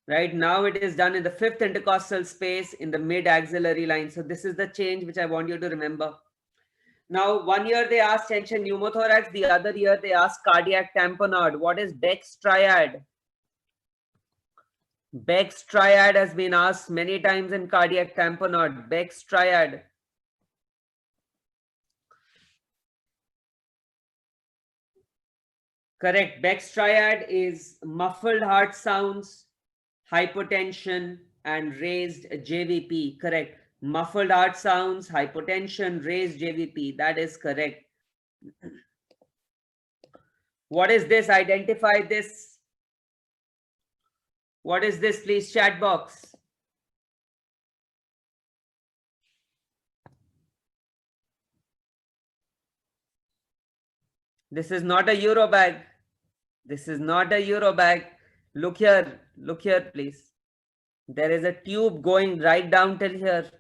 Right now it is done in the fifth intercostal space, in the mid-axillary line. So this is the change which I want you to remember. Now, one year they asked tension pneumothorax, the other year they asked cardiac tamponade. What is Beck's triad? Beck's triad has been asked many times in cardiac tamponade. Beck's triad. Correct. Beck's triad is muffled heart sounds, hypotension, and raised JVP. Correct. Muffled heart sounds, hypotension, raised JVP. That is correct. What is this? Identify this. What is this, please? Chat box. This is not a Eurobag. This is not a Eurobag. Look here, please. There is a tube going right down till here.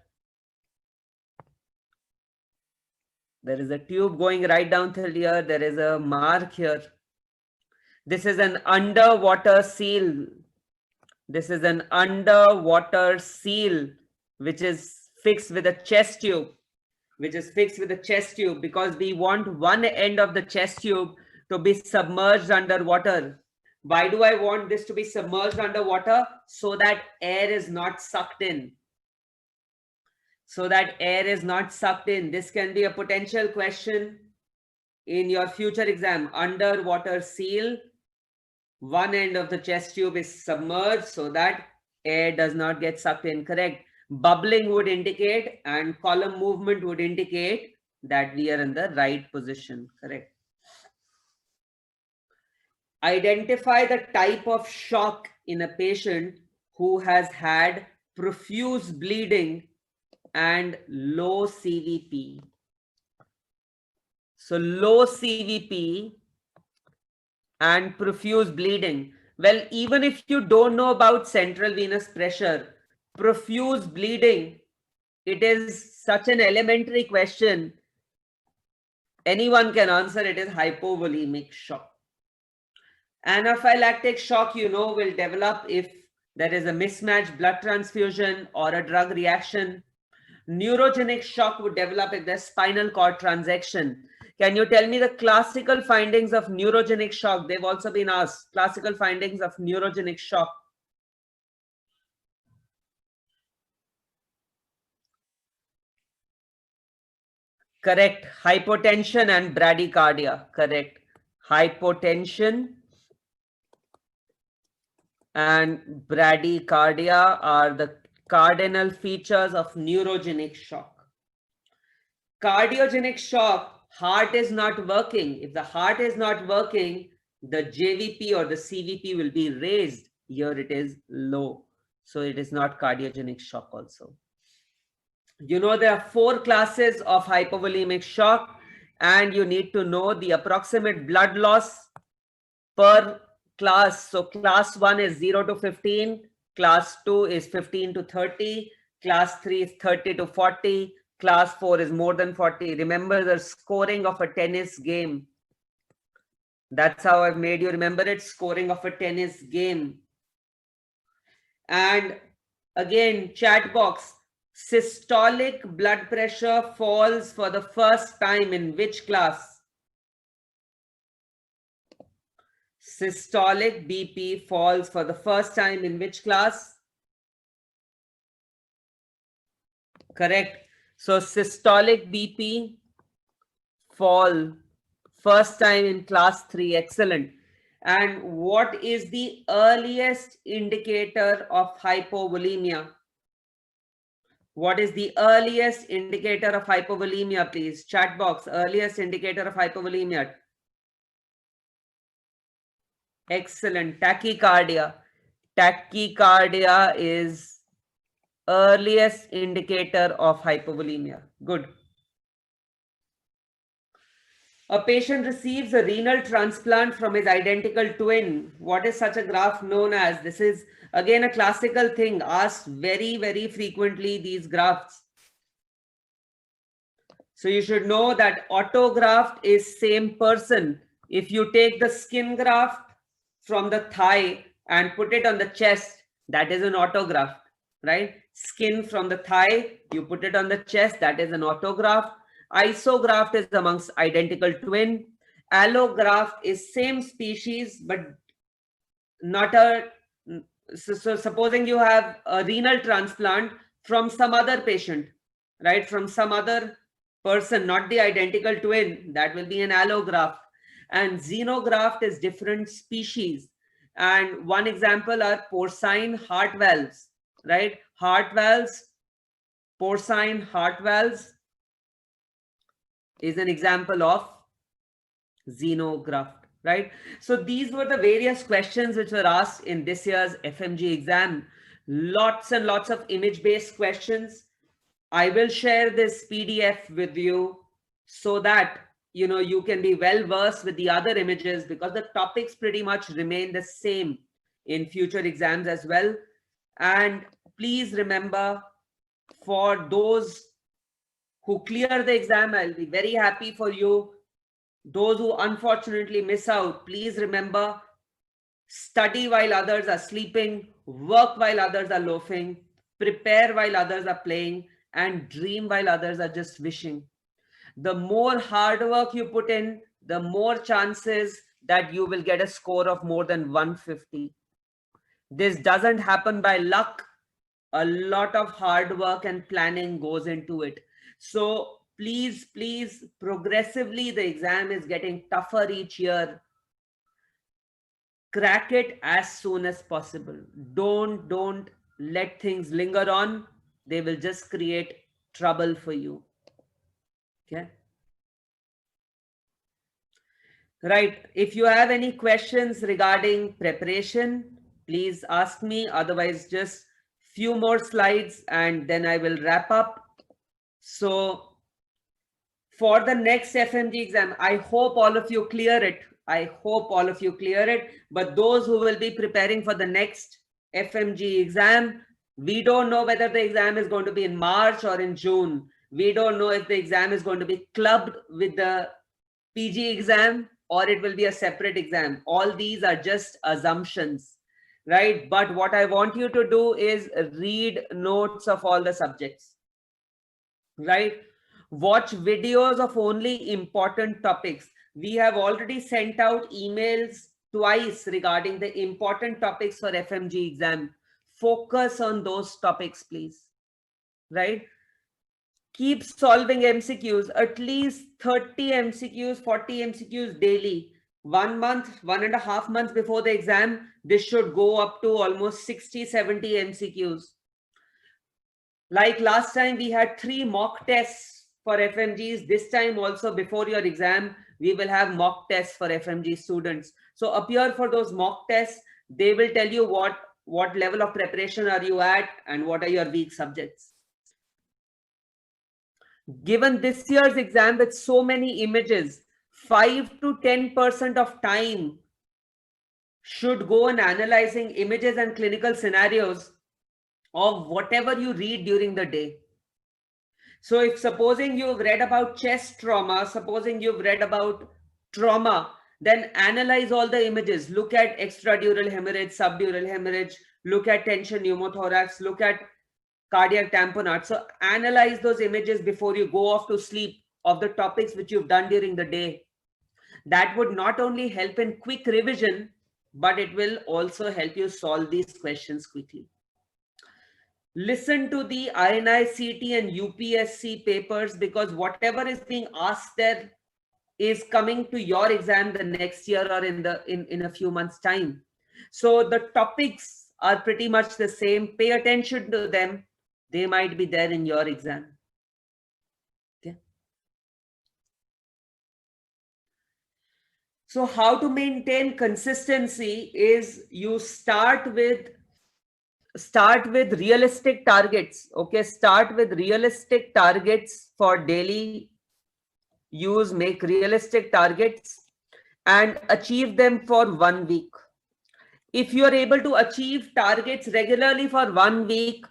There is a tube going right down till here. There is a mark here. This is an underwater seal. This is an underwater seal, which is fixed with a chest tube. Because we want one end of the chest tube to be submerged underwater. Why do I want this to be submerged underwater? So that air is not sucked in. This can be a potential question in your future exam. Underwater seal, one end of the chest tube is submerged so that air does not get sucked in. Correct. Bubbling would indicate, and column movement would indicate that we are in the right position. Correct. Identify the type of shock in a patient who has had profuse bleeding and low CVP. So low CVP and profuse bleeding. Well, even if you don't know about central venous pressure, profuse bleeding, it is such an elementary question. Anyone can answer. It is hypovolemic shock. Anaphylactic shock, will develop if there is a mismatched blood transfusion or a drug reaction. Neurogenic shock would develop if there's spinal cord transection. Can you tell me the classical findings of neurogenic shock? They've also been asked. Classical findings of neurogenic shock. Correct. Hypotension and bradycardia. Correct. Hypotension and bradycardia are the cardinal features of neurogenic shock. Cardiogenic shock, heart is not working. If the heart is not working, the JVP or the CVP will be raised. Here it is low. So it is not cardiogenic shock also. There are 4 classes of hypovolemic shock. and you need to know the approximate blood loss per class. So class 1 is 0 to 15, class 2 is 15 to 30, class 3 is 30 to 40, class 4 is more than 40. Remember the scoring of a tennis game. That's how I've made you remember it, scoring of a tennis game. And again, chat box, systolic blood pressure falls for the first time in which class? Systolic BP falls for the first time in which class? Correct. So systolic BP fall first time in class 3. Excellent. And what is the earliest indicator of hypovolemia? What is the earliest indicator of hypovolemia, please? Chat box, earliest indicator of hypovolemia. Excellent. Tachycardia. Tachycardia is earliest indicator of hypovolemia. Good. A patient receives a renal transplant from his identical twin. What is such a graph known as? This is again a classical thing asked very, very frequently, these graphs. So you should know that autograft is same person. If you take the skin graft from the thigh and put it on the chest, that is an autograft, right? Skin from the thigh, you put it on the chest, that is an autograft. Isograft is amongst identical twin. Allograft is same species, but not a... So supposing you have a renal transplant from some other patient, right? From some other person, not the identical twin, that will be an allograft. And xenograft is different species. And one example are porcine heart valves, right? Heart valves, porcine heart valves is an example of xenograft, right? So these were the various questions which were asked in this year's FMG exam. Lots and lots of image-based questions. I will share this PDF with you so that you can be well versed with the other images, because the topics pretty much remain the same in future exams as well. And please remember, for those who clear the exam, I'll be very happy for you. Those who unfortunately miss out, please remember, study while others are sleeping, work while others are loafing, prepare while others are playing, and dream while others are just wishing. The more hard work you put in, the more chances that you will get a score of more than 150. This doesn't happen by luck. A lot of hard work and planning goes into it. So please, progressively the exam is getting tougher each year. Crack it as soon as possible. Don't let things linger on. They will just create trouble for you. Okay. Right. If you have any questions regarding preparation, please ask me. Otherwise, just few more slides and then I will wrap up. So for the next FMG exam, I hope all of you clear it. I hope all of you clear it. But those who will be preparing for the next FMG exam, we don't know whether the exam is going to be in March or in June. We don't know if the exam is going to be clubbed with the PG exam or it will be a separate exam. All these are just assumptions, right? But what I want you to do is read notes of all the subjects, right? Watch videos of only important topics. We have already sent out emails twice regarding the important topics for FMG exam. Focus on those topics, please, right? Keep solving MCQs, at least 30 MCQs, 40 MCQs daily. 1 month, 1.5 months before the exam, this should go up to almost 60, 70 MCQs. Like last time, we had 3 mock tests for FMGs. This time also, before your exam, we will have mock tests for FMG students. So appear for those mock tests. They will tell you what level of preparation are you at and what are your weak subjects. Given this year's exam with so many images, 5 to 10% of time should go on analyzing images and clinical scenarios of whatever you read during the day. So if supposing you've read about chest trauma, supposing you've read about trauma, then analyze all the images. Look at extradural hemorrhage, subdural hemorrhage, look at tension pneumothorax, look at cardiac tamponade. So analyze those images before you go off to sleep of the topics which you've done during the day. That would not only help in quick revision, but it will also help you solve these questions quickly. Listen to the INI, CT and UPSC papers, because whatever is being asked there is coming to your exam the next year or in a few months time. So the topics are pretty much the same. Pay attention to them. They might be there in your exam. Okay. So how to maintain consistency is you start with realistic targets. Okay, start with realistic targets for daily use. Make realistic targets and achieve them for 1 week. If you are able to achieve targets regularly for 1 week,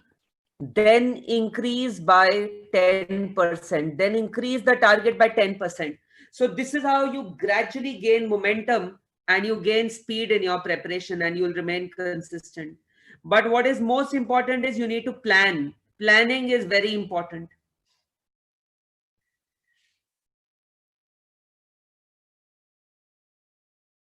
then increase by 10%, then increase the target by 10%. So this is how you gradually gain momentum and you gain speed in your preparation and you'll remain consistent. But what is most important is you need to plan. Planning is very important.